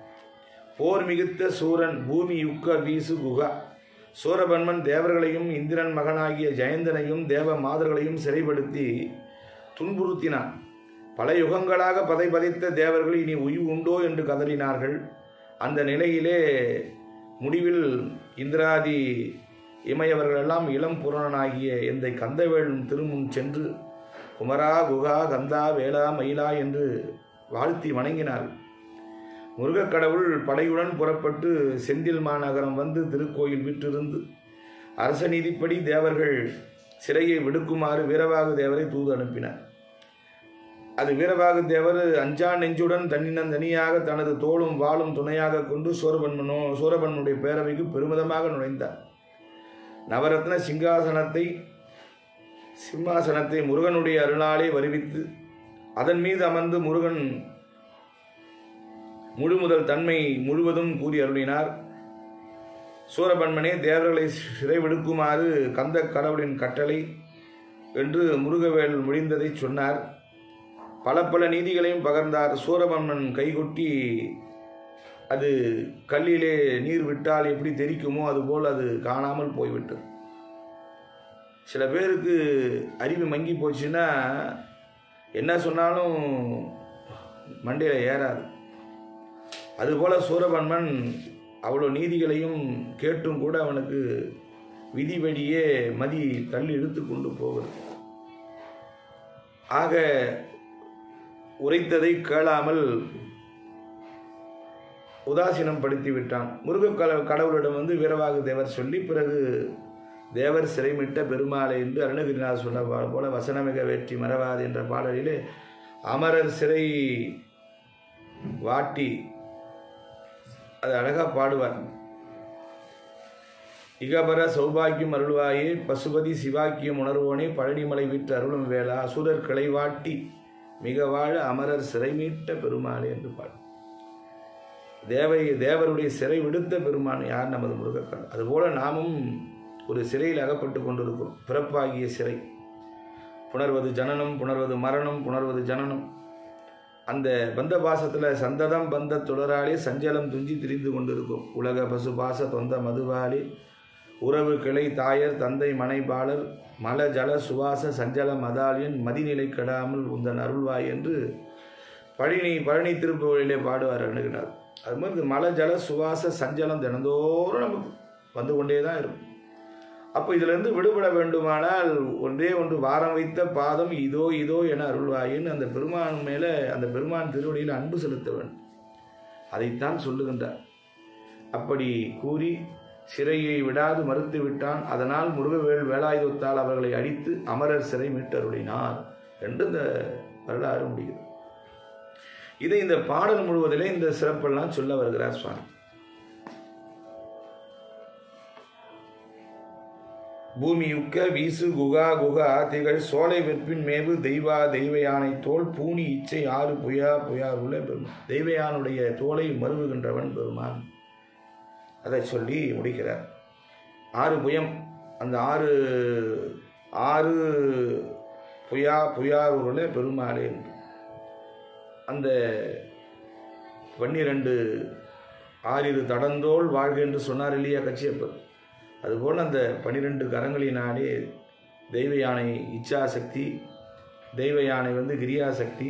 போர் மிகுத்த சூரன் பூமி யுக்க வீசு குகா. சூரபன்மன் தேவர்களையும் இந்திரன் மகனாகிய ஜெயந்தனையும் தேவ மாதர்களையும் சிறைப்படுத்தி துன்புறுத்தினான். பல யுகங்களாக பதைபதைத்த தேவர்கள் இனி உய்வு உண்டோ என்று கதறினார்கள். அந்த நிலையிலே முடிவில் இந்திராதி இமையவர்களெல்லாம் இளம் புராணனாகிய எந்தை கந்தவேள் திருமுன் சென்று குமரா குகா கந்தா வேளா மயிலா என்று வாழ்த்தி வணங்கினார்கள். முருகக்கடவுள் படையுடன் புறப்பட்டு செந்தில் மாநகரம் வந்து திருக்கோயில் விற்றிருந்து அரச நீதிப்படி தேவர்கள் சிறையை விடுக்குமாறு வீரவாகு தேவரை தூது அனுப்பினார். அது வீரவாகு தேவர் அஞ்சா நெஞ்சுடன் தனியாக தனது தோளும் வாளும் துணையாக கொண்டு சூரபன்மனுடைய பேரவைக்கு பெருமிதமாக நுழைந்தார். நவரத்ன சிம்மாசனத்தை முருகனுடைய அருளாலே வருவித்து அதன் மீது அமர்ந்து முருகன் முழுமுதல் தன்மை முழுவதும் கூறி அருளினார். சூரபன்மனே, தேவர்களை சிறைவிடுக்குமாறு கந்த கடவுளின் கட்டளை என்று முருகவேல் முடிந்ததை சொன்னார். பல பல நீதிகளையும் பகர்ந்தார். சூரபன்மன் கைகொட்டி அது கல்லிலே நீர் விட்டால் எப்படி தெரிக்குமோ அதுபோல் அது காணாமல் போய்விட்டது. சில பேருக்கு அறிவு மங்கி போச்சுன்னா என்ன சொன்னாலும் மண்டையில் ஏறாது. அதுபோல சூரபன்மன் அவ்வளோ நீதிகளையும் கேட்டும் கூட அவனுக்கு விதிபடியே மதி தள்ளி இழுத்து கொண்டு போகுது. ஆக உரைத்ததை கேளாமல் உதாசீனம் படுத்தி விட்டான். முருக கடவுளிடம் வீரவாகு தேவர் சொல்லி பிறகு தேவர் சிறைமிட்ட பெருமாளை என்று அருணகிரிநாதர் சொன்ன போல வசனமிக வேற்றி மறவாது என்ற பாடலிலே அமரர் சிறை வாட்டி அது அழகா பாடுவார். இகபர சௌபாக்கியம் அருள்வாயே பசுபதி சிவாக்கியம் உணர்வோனே பழனிமலை விட்டு அருளும் வேளா அசுரர் கிளைவாட்டி மிக வாழ அமரர் சிறை மீட்ட பெருமானே என்று பாடு. தேவருடைய சிறை விடுத்த பெருமான் யார்? நமது முருகக்கடவுள். அதுபோல நாமும் ஒரு சிறையில் அகப்பட்டு கொண்டிருக்கிறோம். பிறப்பாகிய சிறை. புணர்வது ஜனனம், புணர்வது மரணம், புணர்வது ஜனனம். அந்த பந்த பாசத்தில் சந்ததம் பந்த தொடராலே சஞ்சலம் துஞ்சி திரிந்து கொண்டிருக்கும். உலக பசு பாச தொந்த மதுவாளி உறவு கிளை தாயர் தந்தை மனைபாளர் மல ஜல சுவாச சஞ்சல மதாலியன் மதிநிலை கெடாமல் உந்தன் அருள்வாய் என்று பழனி திருப்புகளிலே பாடுவார் அணுகினார். அது மாதிரி மல ஜல சுவாச சஞ்சலம் தினந்தோறும் நமக்கு வந்து கொண்டே தான் இருக்கும். அப்போ இதிலிருந்து விடுபட வேண்டுமானால் ஒன்றே ஒன்று வாரம் வைத்த பாதம் இதோ இதோ என அருள்வாயின்னு அந்த பெருமான் மேலே அந்த பெருமான் திருவடியில் அன்பு செலுத்த வேண்டும். அதைத்தான் சொல்லுகின்றார். அப்படி கூறி சிறையை விடாது மறுத்து விட்டான். அதனால் முருகவேள் வேலாயுதத்தால் அவர்களை அடித்து அமரர் சிறை மீட்டருளினார் என்று இந்த வரலாறு முடிகிறது. இதை இந்த பாடல் முழுவதிலே இந்த சிறப்பெல்லாம் சொல்ல வருகிறார் சுவாமி. பூமியுக்க வீசு குகா குகா திகழ் சோலை வெற்பின் மேவு தெய்வா தெய்வ யானை தோல் பூனி இச்சை ஆறு புயா புயார் உள்ள பெருமான். தெய்வ யானுடைய தோலை மருவுகின்றவன் பெருமான். அதை சொல்லி முடிக்கிறார். 6 புயம், அந்த ஆறு புயார் உள்ள பெருமாளே. அந்த 12 ஆறிரு தடந்தோள் வாழ்க என்று சொன்னார் இல்லையா கச்சியப்பர். அதுபோல் அந்த 12 கரங்களினாலே தெய்வ யானை இச்சாசக்தி, தெய்வ யானை கிரியாசக்தி,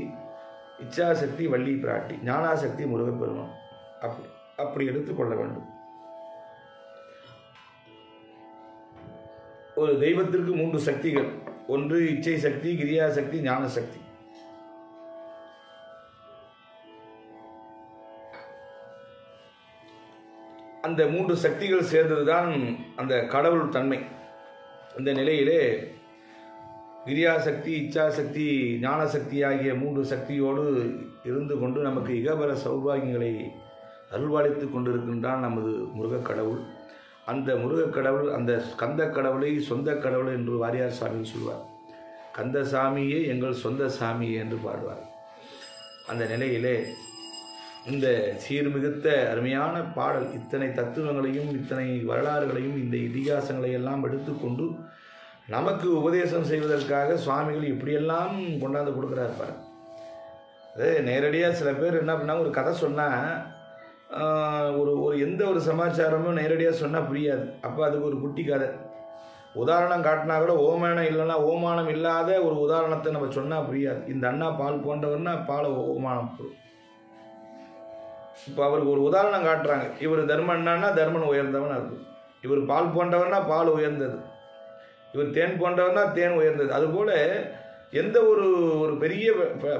இச்சாசக்தி வள்ளி பிராட்டி, ஞானாசக்தி முருகப்பெருமான். அப்படி எடுத்துக்கொள்ள வேண்டும். ஒரு தெய்வத்திற்கு 3 சக்திகள். ஒன்று இச்சை சக்தி, கிரியாசக்தி, ஞானசக்தி. அந்த 3 சக்திகள் சேர்ந்ததுதான் அந்த கடவுள் தன்மை. இந்த நிலையிலே கிரியாசக்தி, இச்சாசக்தி, ஞானசக்தி ஆகிய 3 சக்தியோடு இருந்து கொண்டு நமக்கு இகபர சௌபாகியங்களை அருள்வாளித்து கொண்டிருக்கின்றான் நமது முருகக்கடவுள். அந்த முருகக்கடவுள் அந்த கந்த கடவுளை சொந்த கடவுள் என்று வாரியார் சாமி சொல்வார். கந்தசாமியே எங்கள் சொந்த சாமியே என்று பாடுவார். அந்த நிலையிலே இந்த சீர்மிகுத்த அருமையான பாடல் இத்தனை தத்துவங்களையும் இத்தனை வரலாறுகளையும் இந்த இதிகாசங்களை எல்லாம் எடுத்துக்கொண்டு நமக்கு உபதேசம் செய்வதற்காக சுவாமிகள் இப்படியெல்லாம் கொண்டாந்து கொடுக்குறாரு பாரு. அது நேரடியாக சில பேர் என்ன பண்ணாங்க, ஒரு கதை சொன்னால் ஒரு எந்த ஒரு சமாச்சாரமும் நேரடியாக சொன்னால் புரியாது. அப்போ அதுக்கு ஒரு குட்டி கதை உதாரணம் காட்டினா கூட ஓமானம் இல்லைன்னா ஓமானம் இல்லாத ஒரு உதாரணத்தை நம்ம சொன்னால் புரியாது. இந்த அண்ணா பால் போன்றவர்னா பாலை ஓமானம் போடும். இப்போ அவருக்கு ஒரு உதாரணம் காட்டுறாங்க. இவர் தர்மன்னா தர்மன் உயர்ந்தவன் இருக்கும். இவர் பால் போன்றவர்னா பால் உயர்ந்தது, இவர் தேன் போன்றவர்னா தேன் உயர்ந்தது. அதுபோல் எந்த ஒரு பெரிய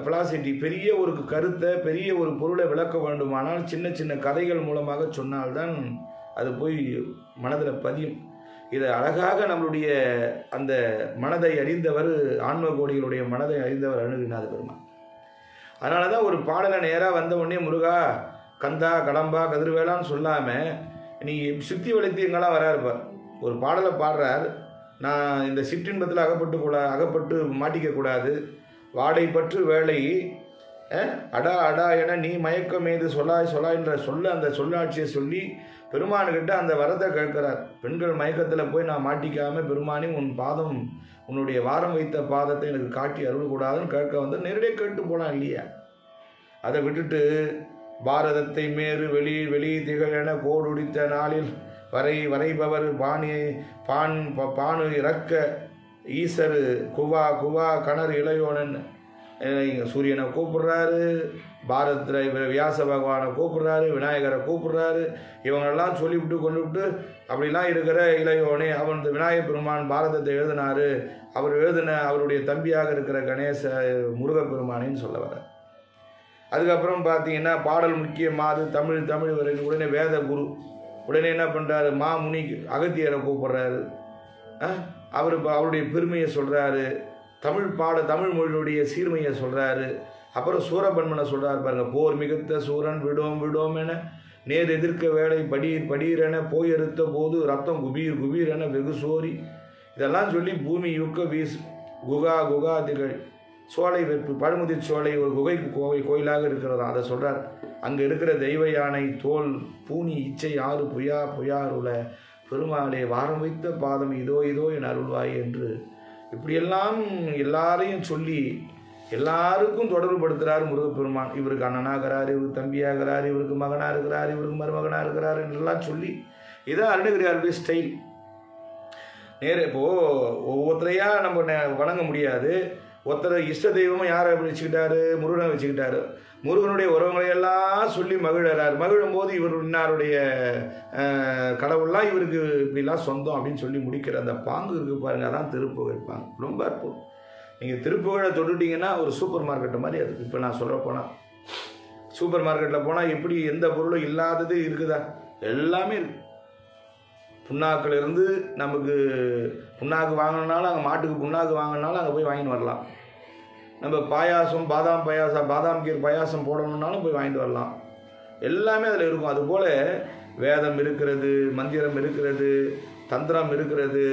பிலாசிட்டி, பெரிய ஒரு கருத்தை, பெரிய ஒரு பொருளை விளக்க வேண்டுமானால் சின்ன சின்ன கதைகள் மூலமாக சொன்னால்தான் அது போய் மனதில் பதியும். இதை அழகாக நம்மளுடைய அந்த மனதை அறிந்தவர், ஆன்ம கோடிகளுடைய மனதை அறிந்தவர் அருணகிரிநாத பெருமான். அதனால தான் ஒரு பாடலை நேராக வந்த உடனே முருகா, கந்தா, கடம்பா, கதிர்வேலான்னு சொல்லாமல் நீ சுத்தி வளைத்தியங்களாம் வராருப்பார். ஒரு பாடலை பாடுறார், நான் இந்த சிற்றின்பத்தில் அகப்பட்டு மாட்டிக்கக்கூடாது, வாடை பற்று வேலை அடா அடா என நீ மயக்கம் மீது சொல்லாய்ன்ற அந்த சொல்லாட்சியை சொல்லி பெருமானுக்கிட்ட அந்த வரத்தை கேட்கிறார். பெண்கள் மயக்கத்தில் போய் நான் மாட்டிக்காமல் பெருமானி உன் பாதம் உன்னுடைய வாரம் வைத்த பாதத்தை எனக்கு காட்டி அருளக்கூடாதுன்னு கேட்க வந்து நேரடியாக கேட்டு போகலாம் இல்லையா? அதை விட்டுட்டு பாரதத்தை மேறு வெளி திகழென கோடுடித்த நாளில் வரைபவர் பானு இறக்க ஈசரு குவா கணர் இளையோனன் சூரியனை கூப்பிடுறாரு, பாரதத்தில் வியாச பகவானை கூப்பிடுறாரு, விநாயகரை கூப்பிடுறாரு. இவங்களெல்லாம் சொல்லிவிட்டு கொண்டுவிட்டு அப்படிலாம் இருக்கிற இளையோனே, அவன் விநாயகப் பெருமான் பாரதத்தை எழுதினாரு, அவருடைய தம்பியாக இருக்கிற கணேச முருகப்பெருமானின்னு சொல்ல வர. அதுக்கப்புறம் பார்த்தீங்கன்னா பாடல் முக்கியமாது தமிழ் வரைக்கும் உடனே வேத குரு உடனே என்ன பண்ணுறாரு, மாமுனி அகத்தியரை கூப்பிடுறாரு. அவருடைய பெருமையை சொல்கிறாரு, தமிழ் மொழியுடைய சீர்மையை சொல்கிறாரு. அப்புறம் சூரபன்மனை சொல்கிறாரு பாருங்க, போர் மிகுத்த சூரன் விடோம் என நேர் எதிர்க்க வேலை படீரென போயறுத்த போது ரத்தம் குபீர் என வெகு சோரி. இதெல்லாம் சொல்லி பூமி யுக்க வீசு குகா திகழ் சோலை வெற்பு பழுமுதிர் சோலை ஒரு குகை கோயிலாக இருக்கிறதா, அதை சொல்கிறார். அங்கே இருக்கிற தெய்வ யானை தோல் பூனி இச்சை ஆறு புயாருல பெருமாளே வாரம் வைத்த பாதம் இதோ என் அருள்வாய் என்று இப்படியெல்லாம் எல்லாரையும் சொல்லி எல்லாருக்கும் தொடர்பு படுத்துகிறார் முருகப்பெருமான். இவருக்கு அண்ணனாகிறார், இவருக்கு தம்பியாகிறார், இவருக்கு மகனாக இருக்கிறார், இவருக்கு மருமகனாக இருக்கிறார் என்றெல்லாம் சொல்லி இதான் அருணகிரியாருடைய ஸ்டைல். இப்போது ஒவ்வொருத்தரையாக நம்ம வணங்க முடியாது. ஒருத்தர் இஷ்ட தெய்வமும் யாரை வச்சுக்கிட்டாரு, முருகனை வச்சுக்கிட்டாரு. முருகனுடைய உறவுகளையெல்லாம் சொல்லி மகிழும் போது இவர் இன்னாருடைய கடவுள்லாம் இவருக்கு இப்படிலாம் சொந்தம் அப்படின்னு சொல்லி முடிக்கிற அந்த பாங்கு இருக்குது பாருங்கள், அதான் திருப்புகழ் பாங்கு. ரொம்ப அற்புதம். நீங்கள் திருப்புகழை தொட்டுட்டிங்கன்னா ஒரு சூப்பர் மார்க்கெட்டு மாதிரி அதுக்கு. இப்போ நான் சொல்ல போனால் சூப்பர் மார்க்கெட்டில் போனால் எப்படி எந்த பொருளும் இல்லாதது இருக்குதா, எல்லாமே இருக்குது. புண்ணாக்கில் இருந்து நமக்கு புண்ணாக்கு வாங்கினாலும் அங்கே மாட்டுக்கு புண்ணாக்கு வாங்கினாலும் அங்கே போய் வாங்கிட்டு வரலாம். நம்ம பாயாசம் பாதாம் கீர் பாயாசம் போடணுன்னாலும் போய் வாங்கிட்டு வரலாம். எல்லாமே அதில் இருக்கும். அதுபோல் வேதம் இருக்கிறது, மந்திரம் இருக்கிறது, தந்திரம் இருக்கிறது,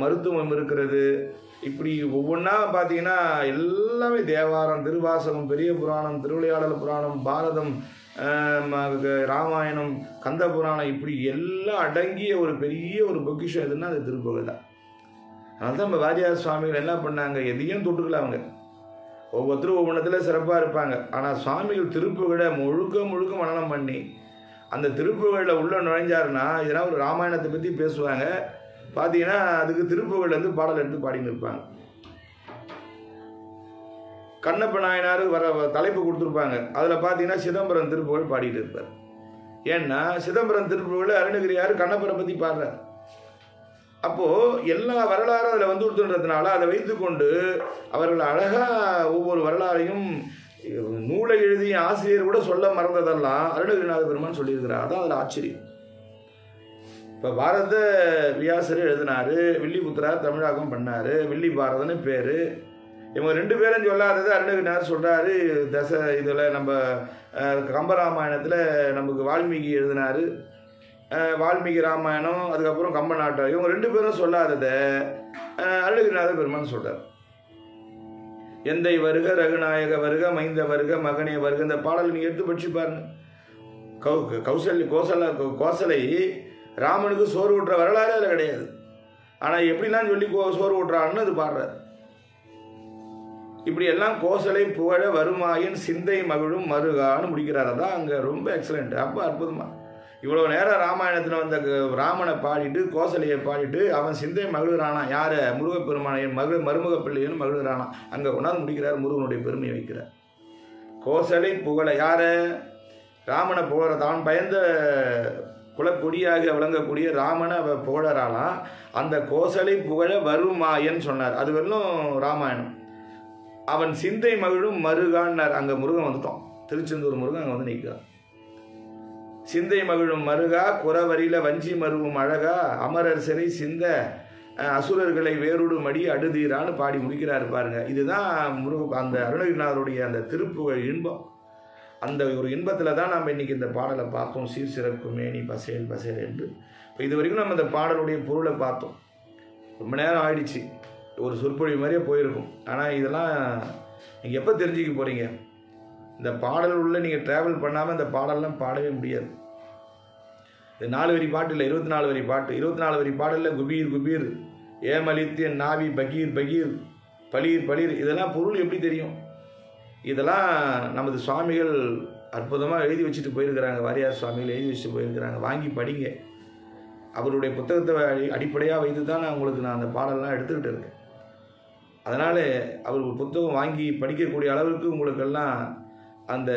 மருத்துவம் இருக்கிறது. இப்படி ஒவ்வொன்றா பார்த்தீங்கன்னா எல்லாமே தேவாரம், திருவாசகம், பெரிய புராணம், திருவிளையாடல் புராணம், பாரதம், ராமாயணம், கந்த புராணம், இப்படி எல்லாம் அடங்கிய ஒரு பெரிய ஒரு பொக்கிஷம் எதுன்னா அது திருப்புகழ் தான். அதனால தான் நம்ம வாரியார் சுவாமிகள் என்ன பண்ணாங்க, எதையும் தொட்டுக்கல. அவங்க ஒவ்வொருத்தரும் ஒவ்வொன்றத்தில் சிறப்பாக இருப்பாங்க. ஆனால் சுவாமிகள் திருப்புகழை முழுக்க மனனம் பண்ணி அந்த திருப்புகழில் உள்ள நுழைஞ்சாருன்னா இதெல்லாம் ஒரு ராமாயணத்தை பற்றி பேசுவாங்க. பார்த்தீங்கன்னா அதுக்கு திருப்புகழ்லேருந்து பாடல் எடுத்து பாடின்னு இருப்பாங்க. கண்ணப்ப நாயனார் தலைப்பு கொடுத்துருப்பாங்க. அதில் பார்த்தீங்கன்னா சிதம்பரம் திருப்புகழ் பாடிட்டு இருப்பார். ஏன்னா சிதம்பரம் திருப்புகழ் அருணகிரியார் கண்ணப்பரை பற்றி பாடுறார். அப்போது எல்லா வரலாறும் அதில் வந்து கொடுத்துன்றதுனால அதை வைத்துக்கொண்டு அவர்கள் அழகாக ஒவ்வொரு வரலாறையும் நூலை எழுதிய ஆசிரியர் கூட சொல்ல மறந்ததெல்லாம் அருணகிரிநாத பெருமான் சொல்லியிருக்கிறார். அதான் அதில் ஆச்சரியம். இப்போ பாரத வியாசர் எழுதினார், வில்லிபுத்திரார் தமிழாக்கம் பண்ணார், வில்லி பாரதன்னு பேர். இவங்க ரெண்டு பேரும் சொல்லாதது அருணகிரிநாதர் சொல்கிறாரு. இதில் நம்ம கம்பராமாயணத்தில் நமக்கு வால்மீகி எழுதினார், வால்மீகி ராமாயணம், அதுக்கப்புறம் கம்ப நாட்டார். இவங்க ரெண்டு பேரும் சொல்லாததை அருணகிரிநாத பெருமான் சொல்கிறார். எந்தை வருக, ரகுநாயக வருக, மைந்த வருக, மகனே வருக. இந்த பாடல் நீங்கள் எடுத்து படிச்சு பாருங்க. கோசலை ராமனுக்கு சோறு ஊட்டுற வரலாறு அதில் கிடையாது. ஆனால் எப்படிலாம் சொல்லி சோறு ஊட்டுறான்னு அது பாடுறார். இப்படி எல்லாம் கோசலை புகழ வருமாயின் சிந்தை மகிழும் மருகான்னு முடிக்கிறார். அதான் அங்கே ரொம்ப எக்ஸலண்ட். அப்போ அற்புதமாக இவ்வளோ நேரம் ராமாயணத்தில் வந்த ராமனை பாடிட்டு கோசலையை பாடிட்டு அவன் சிந்தை மகிழ்கிறானா, யாரை, முருகப்பெருமானையன் மருமக பிள்ளையன் மகிழ்கிறானா. அங்கே கொண்டாந்து முடிக்கிறார், முருகனுடைய பெருமையை வைக்கிறார். கோசலை புகழ யாரை, ராமனை புகழ, தான் பயந்த குலக்கொடியாக விளங்கக்கூடிய ராமனை அவ புகழறாலாம். அந்த கோசலை புகழ வருமாயன் சொன்னார். அது வரலும் ராமாயணம். அவன் சிந்தை மகிழும் மருகான்னார். அங்கே முருகன் வந்துட்டோம், திருச்செந்தூர் முருகன் அங்கே வந்து நிற்கிறான். சிந்தை மகிழும் மருகா, குறவரியில வஞ்சி மருவும் அழகா, அமரர் சிறை சிந்த அசுரர்களை வேறுடு மடி அடுதீரான்னு பாடி முடிக்கிறாரு பாருங்க. இதுதான் அந்த அருணகிரிநாதருடைய அந்த திருப்புகழ் இன்பம். அந்த ஒரு இன்பத்தில் தான் நம்ம இன்னைக்கு இந்த பாடலை பார்த்தோம். சீர் சிறப்பு மேனி பசேல் என்று. இப்போ இது வரைக்கும் நம்ம இந்த பாடலுடைய பொருளை பார்த்தோம். ரொம்ப நேரம் ஆயிடுச்சு, ஒரு சொற்பொழிவு மாதிரியே போயிருக்கும். ஆனால் இதெல்லாம் நீங்கள் எப்போ தெரிஞ்சுக்க போகிறீங்க? இந்த பாடல் உள்ள நீங்கள் ட்ராவல் பண்ணாமல் இந்த பாடல்லாம் பாடவே முடியாது. இது 4 வரி பாட்டு இல்லை, 24 வரி பாட்டு. 24 வரி பாடலில் குபீர் ஏமலித்தின் நாவி பகீர் பகீர் பளீர் பளீர், இதெல்லாம் பொருள் எப்படி தெரியும்? இதெல்லாம் நமது சுவாமிகள் அற்புதமாக எழுதி வச்சுட்டு போயிருக்கிறாங்க. வாரியார் சுவாமிகள் எழுதி வச்சுட்டு போயிருக்கிறாங்க. வாங்கி படிங்க. அவருடைய புத்தகத்தை அடிப்படையாக வைத்து தான் நான் அந்த பாடலாம் எடுத்துக்கிட்டு இருக்கேன். அதனால் அவர் புத்தகம் வாங்கி படிக்கக்கூடிய அளவுக்கு உங்களுக்கெல்லாம் அந்த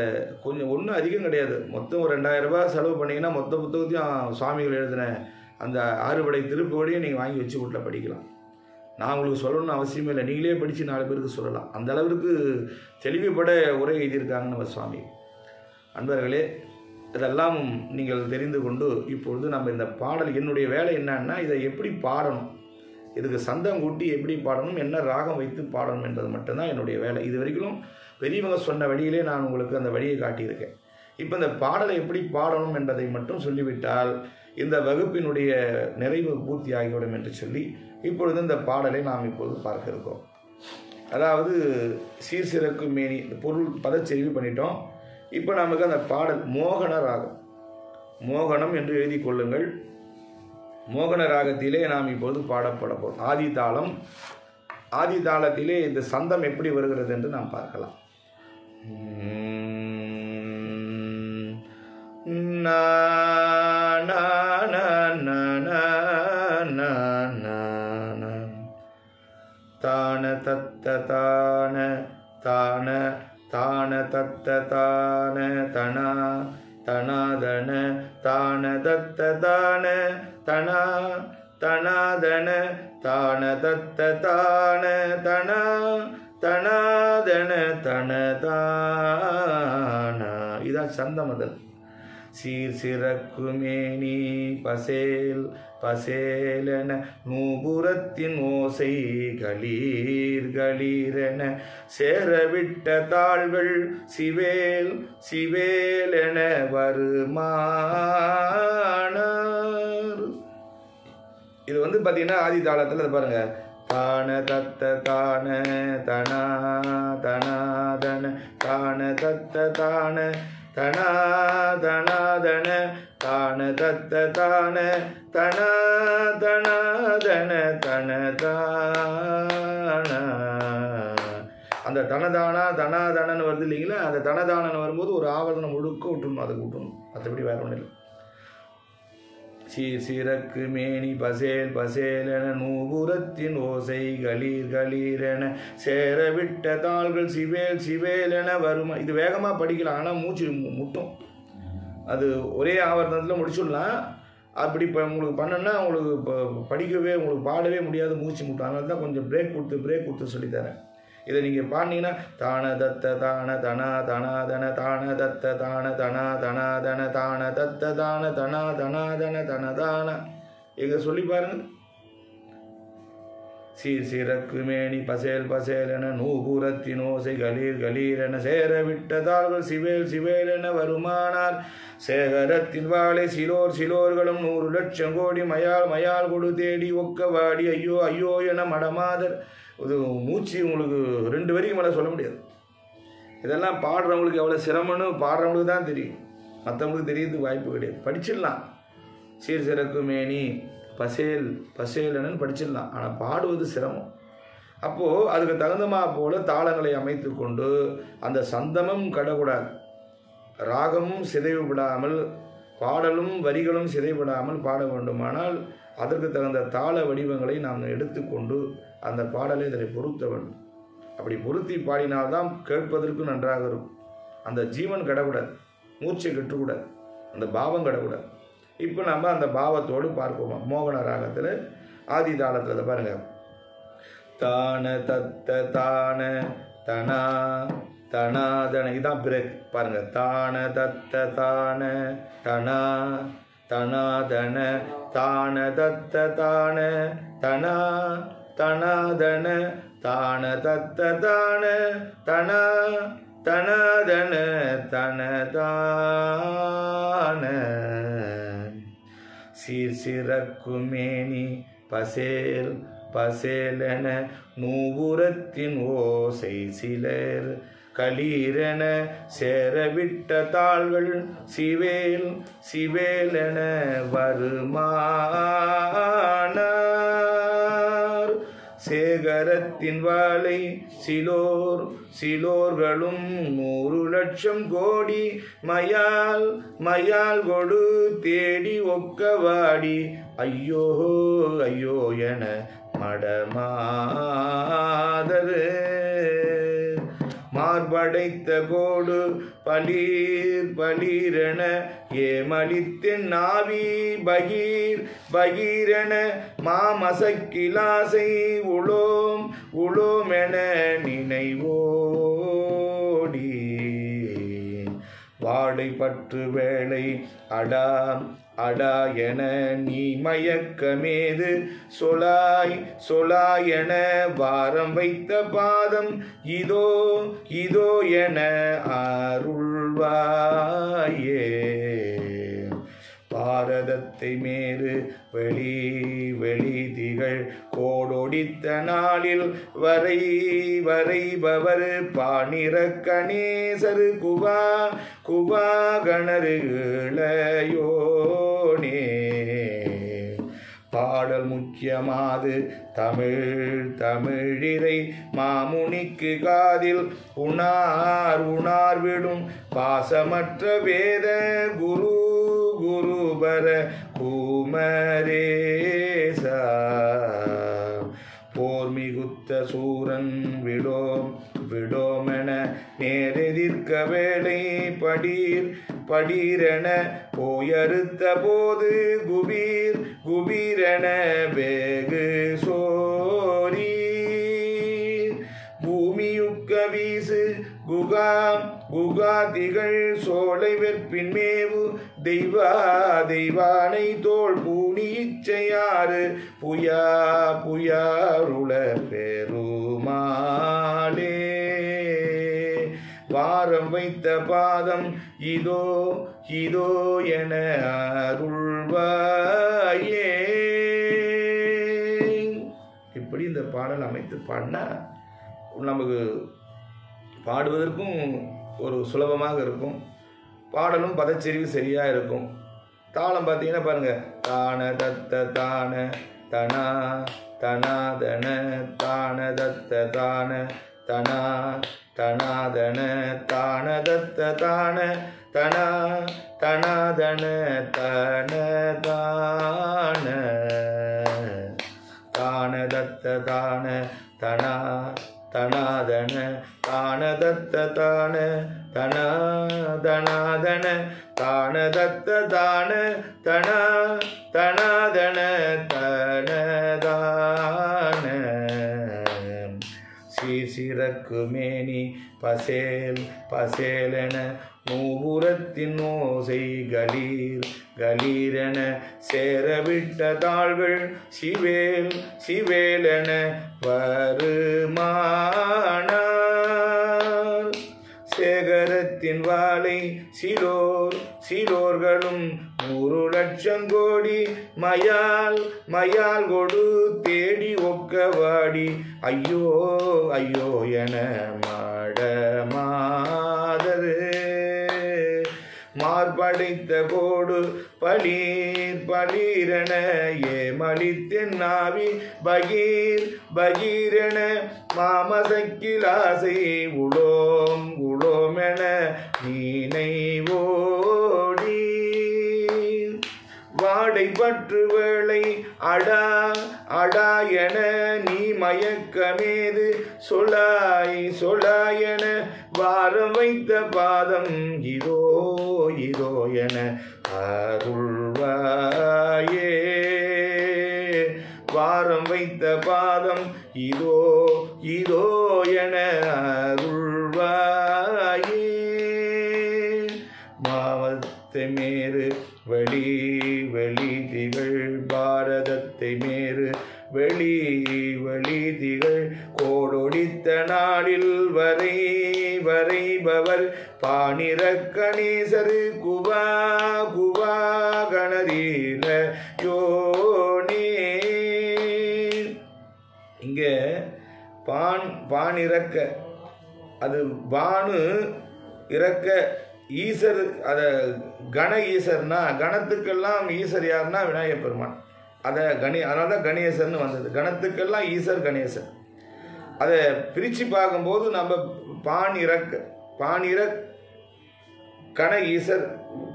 கொஞ்சம் ஒன்றும் அதிகம் கிடையாது. மொத்தம் ஒரு 2000 ரூபாய் செலவு பண்ணிங்கன்னா மொத்த புத்தகத்தையும் சுவாமிகள் எழுதின அந்த 6 படை திருப்புகளையும் நீங்கள் வாங்கி வச்சு வீட்டில் படிக்கலாம். நான் உங்களுக்கு சொல்லணும்னு அவசியமே இல்லை. நீங்களே படித்து 4 பேருக்கு சொல்லலாம். அந்த அளவிற்கு தெளிவுபட உரை எழுதியிருக்காங்க நம்ம சுவாமி. அன்பர்களே, இதெல்லாம் நீங்கள் தெரிந்து கொண்டு இப்பொழுது நம்ம இந்த பாடல், என்னுடைய வேலை என்னன்னா இதை எப்படி பாடணும், இதுக்கு சந்தம் கூட்டி எப்படி பாடணும், என்ன ராகம் வைத்து பாடணும் என்பது மட்டும்தான் என்னுடைய வேலை. இது வரைக்கும் பெரியவங்க சொன்ன வழியிலே நான் உங்களுக்கு அந்த வழியை காட்டியிருக்கேன். இப்போ இந்த பாடலை எப்படி பாடணும் என்பதை மட்டும் சொல்லிவிட்டால் இந்த வகுப்பினுடைய நிறைவு பூர்த்தி ஆகிவிடும் என்று சொல்லி இப்பொழுது இந்த பாடலை நாம் இப்பொழுது பார்க்க இருக்கோம். அதாவது சீர்சிறக்கும் மேனி பொருள் பதச்செறிவு பண்ணிட்டோம். இப்போ நமக்கு அந்த பாடல் மோகன ராகம், மோகனம் என்று எழுதி கொள்ளுங்கள். மோகன ராகத்திலே நாம் இப்போது பாடப்பட போகிறோம். ஆதி தாளம். ஆதி தாளத்திலே இந்த சந்தம் எப்படி வருகிறது என்று நாம் பார்க்கலாம். தான தத்த தான தான தான தத்த தான தனா தனாதன தான தத்த தான தனா தனாதன தான தத்த தான தனா தனாதன தனதான. இதான் சந்தமதல். சீர் சிறக்குமேனி பசேல் பசேலென நூபுரத்தின் ஓசை களீர் களீரென சேரவிட்ட தாள்கள் சிவேல் சிவேலென வருமானார். இது பார்த்தீங்கன்னா ஆதி தாளத்தில் அது பாருங்க. தான தத்த தான தனா தனாதன தான தத்த தான தனா தனாதன தான தத்த தான தனா தனாதன தனதான. அந்த தனதானா தனாதனன்னு வருது இல்லைங்களா? அந்த தனதானன்னு வரும்போது ஒரு ஆவரணம் முழுக்க விட்டுணும், அதுக்கு விட்டுணும். மற்றபடி வேற ஒன்றும் இல்லை. சீர் சிறக்கு மேனி பசேல் பசேலென நூபுரத்தின் ஓசை களீர் களீரென சேரவிட்ட தாள்கள் சிவேல் சிவேலென வருமா. இது வேகமாக படிக்கலாம், ஆனால் மூச்சு முட்டும். அது ஒரே ஆவரணத்தில் முடிச்சுடலாம். அப்படி இப்போ உங்களுக்கு பண்ணணுன்னா உங்களுக்கு படிக்கவே உங்களுக்கு பாடவே முடியாது, மூச்சு முட்டும். அதனால தான் கொஞ்சம் பிரேக் கொடுத்து சொல்லித்தரேன். இதை நீங்கள் பாடினீங்கன்னா தான தத்த தான தனா தனாதன தான தத்த தான தனா தனாதன தான தத்த தான தனா தனாதன தனதான. எங்கே சொல்லி பாருங்க. சீர் சிறக்கு மேனி பசேல் பசேலென நூபுரத்தின் ஓசை களீர் களீரென சேரவிட்ட தாள்கள் சிவேல் சிவேலென வருமானார். சேகரத்தின் வாழை சிலோர் சிலோர்களும் 100 லட்சம் கோடி மயால் மயால் கொடு தேடி ஒக்க வாடி ஐயோ ஐயோ என மடமாதர். இது மூச்சு உங்களுக்கு 2 வரைக்கும் மேலே சொல்ல முடியாது. இதெல்லாம் பாடுறவங்களுக்கு எவ்வளோ சிரமம்னு பாடுறவங்களுக்கு தான் தெரியும், மற்றவங்களுக்கு தெரியறதுக்கு வாய்ப்பு கிடையாது. படிச்சிடலாம். சீர் சிறக்கு மேனி பசேல் பசேலன்னு படிச்சிடலாம், ஆனால் பாடுவது சிரமம். அப்போது அதுக்கு தகுந்தமா போல தாளங்களை அமைத்து கொண்டு அந்த சந்தமும் கடக்கூடாது, ராகமும் சிதைவுபடாமல், பாடலும் வரிகளும் சிதைவிடாமல் பாட வேண்டுமானால் அதற்கு தகுந்த தாள வடிவங்களை நாம் எடுத்துக்கொண்டு அந்த பாடலை இதனை பொருத்த வேண்டும். அப்படி பொருத்தி பாடினால்தான் கேட்பதற்கு நன்றாக இருக்கும். அந்த ஜீவன் கடக்கூடாது, மூச்சை கெட்டுக்கூடாது, அந்த பாவம் கடக்கூடாது. இப்போ நம்ம அந்த பாவத்தோடு பார்ப்போம். மோகன ராகத்தில் ஆதி தாளத்தில் அதை பாருங்க. தான தத்த தான தனா தனாதன, இதான் பிரேக் பாருங்க. தான தத்த தான தனா தனாதன தான தத்த தான தனா தனாதன தான தத்த தான தனா தனாதன தனதான. சீர் சிறக்குமேனி பசேல் பசேலென நூபுரத்தின் ஓசை சிலர் களீரென சேரவிட்ட தாள்கள் சிவேல் சிவேலென வருமானார். சேகரத்தின் வாளை சிலோர்களும் 100 லட்சம் கோடி மயால் கொடு தேடி ஒக்கவாடி ஐயோ ஐயோ என மடமாதரு மார்படைத்த கோடு பலீரென ஏமளித்தென் நாவி பகீரென மாமசக்கிலாசை உளோமென நினைவோடி வாடை பற்று வேளை அடா என நீ மயக்கமேது சொலாய் என வாரம் வைத்த பாதம் இதோ என அருள்வாயே பாரதத்தை மேறு வெளி திகழ் கோடொடித்த நாளில் வரைபவர் பாணிரக்கணேசரு குவா கணரு இளையோனே பாடல் முக்கியமாது தமிழிறை மாமுனிக்கு காதில் உணார்விடும் பாசமற்ற வேத குருபர குமரேசா போர் மிகுத்த சூரன் விடோமென நேரெதிர்க்க வேளை படீரென போயறுத்த போது குபீரென வேகு சோரி பூமியுக்க வீசு குகாதிகள் சோலை வெற்பின் மேவு தெய்வானை தோல் பூணி இச்சையாறு புயாருள பெருமாளே வாரம் வைத்த பாதம் இதோ என அருள்வாயே. இப்படி இந்த பாடல் அமைத்து பாடினா நமக்கு பாடுவதற்கும் ஒரு சுலபமாக இருக்கும், பாடலும் பதச்செறிவு சரியாக இருக்கும். தாளம் பார்த்தீங்கன்னா பாருங்க, தான தத்த தான தனா தனாதன தான தத்த தான தனா தனாதன தான தத்த தான தனா தனாதன தனதான தான தத்த தான தனா தனாதன தான தத்த தான தனா தனாதன தான தத்த தான தனா தனாதன தனதான சீசிறக்கு மேனி பசேலென நூபுரத்தின் ஓசை கலீரென சேரவிட்ட தாள்கள் சிவேலென வருமானார் சேகரத்தின் வாளை சிலோர்களும் 100 லட்சம் கோடி மயால் கொடு தேடி ஒக்கவாடி ஐயோ ஐயோ என மடமாதரு மார்படைத்த கோடு பலீரென ஏமளித்தென் நாவி பகீரென மாமசக்கிலாசை உளோமென நினைவோடி வாடை பற்று வேளை அடா என நீ மயக்கமேது சொலாயென வாரம் வைத்த பாதம் இதோ என அருள்வாயே வாரம் வைத்த பாதம் இதோ என அருள்வாயே மாவத்தை மேறு வெளி திகழ் பாரதத்தை மேறு வெளி திகழ் கோடொடித்த நாளில் வரைபவர் பாணிரக்கணேசரு குவா கணரீல யோனே. இங்க பான் இறக்க, அது பானு இறக்க ஈசர், அத கண ஈசர்னா கணத்துக்கெல்லாம் ஈசர் யாருன்னா விநாயகப் பெருமான். அதை அதனால தான் கணேசர்னு வந்தது. கணத்துக்கெல்லாம் ஈசர் கணேசர். அதை பிரித்து பார்க்கும்போது நம்ம பாணிர கண ஈசர்,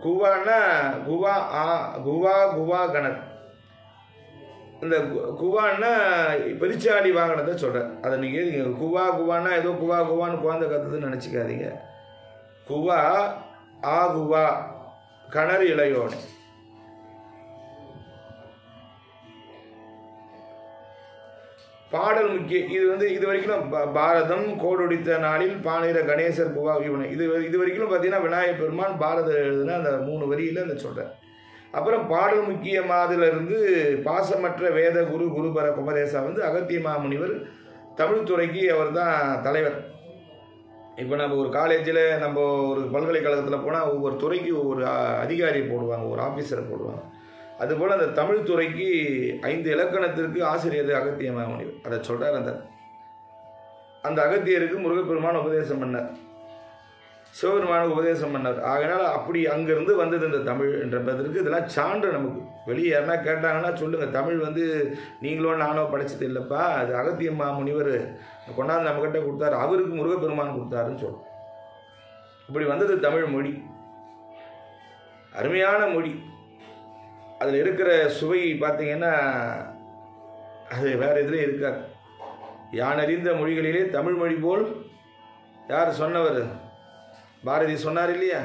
குவான்னா குவா கணர். இந்த குவான்னா பெருச்சாடி வாங்கினதை சொல்கிறேன். அதை நீங்கள் குவான்னா ஏதோ குவான்னு குழந்தை கத்துதுன்னு நினச்சிக்காதீங்க. குவா கணர் இளையோனே. பாடல் முக்கியம். இது வரைக்கும் பாரதம் கோடொடித்த நாளில் பாணிர கணேசர் குவா இவனை இது வரைக்கும் பார்த்தீங்கன்னா விநாயகப் பெருமான் பாரதம் எழுதுன அந்த 3 வரியில் அந்த சொல்கிறேன். அப்புறம் பாடல் முக்கியமாதிலிருந்து பாசமற்ற வேத குருபர குமரேசா அகத்திய மாமுனிவர் தமிழ்துறைக்கு அவர் தான் தலைவர். இப்போ நம்ம ஒரு காலேஜில் நம்ம ஒரு பல்கலைக்கழகத்தில் போனால் ஒவ்வொரு துறைக்கு ஒவ்வொரு அதிகாரி போடுவாங்க, ஒரு ஆஃபீஸரை போடுவாங்க. அதுபோல் அந்த தமிழ் துறைக்கு 5 இலக்கணத்திற்கு ஆசிரியர் அகத்திய மாமுனிவர். அதை சொல்கிறார். அந்த அகத்தியருக்கு முருகப்பெருமான் உபதேசம் பண்ணார், சிவபெருமானுக்கு உபதேசம் பண்ணார். அதனால் அப்படி அங்கேருந்து வந்தது இந்த தமிழ் என்றதற்கு இதெல்லாம் சான்று. நமக்கு வெளியே யாருன்னா கேட்டாங்கன்னா சொல்லுங்கள், தமிழ் நீங்களோ நானோ படித்தது இல்லைப்பா, அது அகத்திய மாமுனிவர் கொண்டாந்து நம்மக்கிட்ட கொடுத்தாரு, அவருக்கு முருகப்பெருமான் கொடுத்தாருன்னு சொல்லுவோம். இப்படி வந்தது தமிழ் மொழி. அருமையான மொழி. அதில் இருக்கிற சுவை பார்த்தீங்கன்னா அது வேறு எதுலேயும் இருக்காது. யான் அறிந்த மொழிகளிலே தமிழ் மொழி போல் யார் சொன்னவர்? பாரதி சொன்னார் இல்லையா,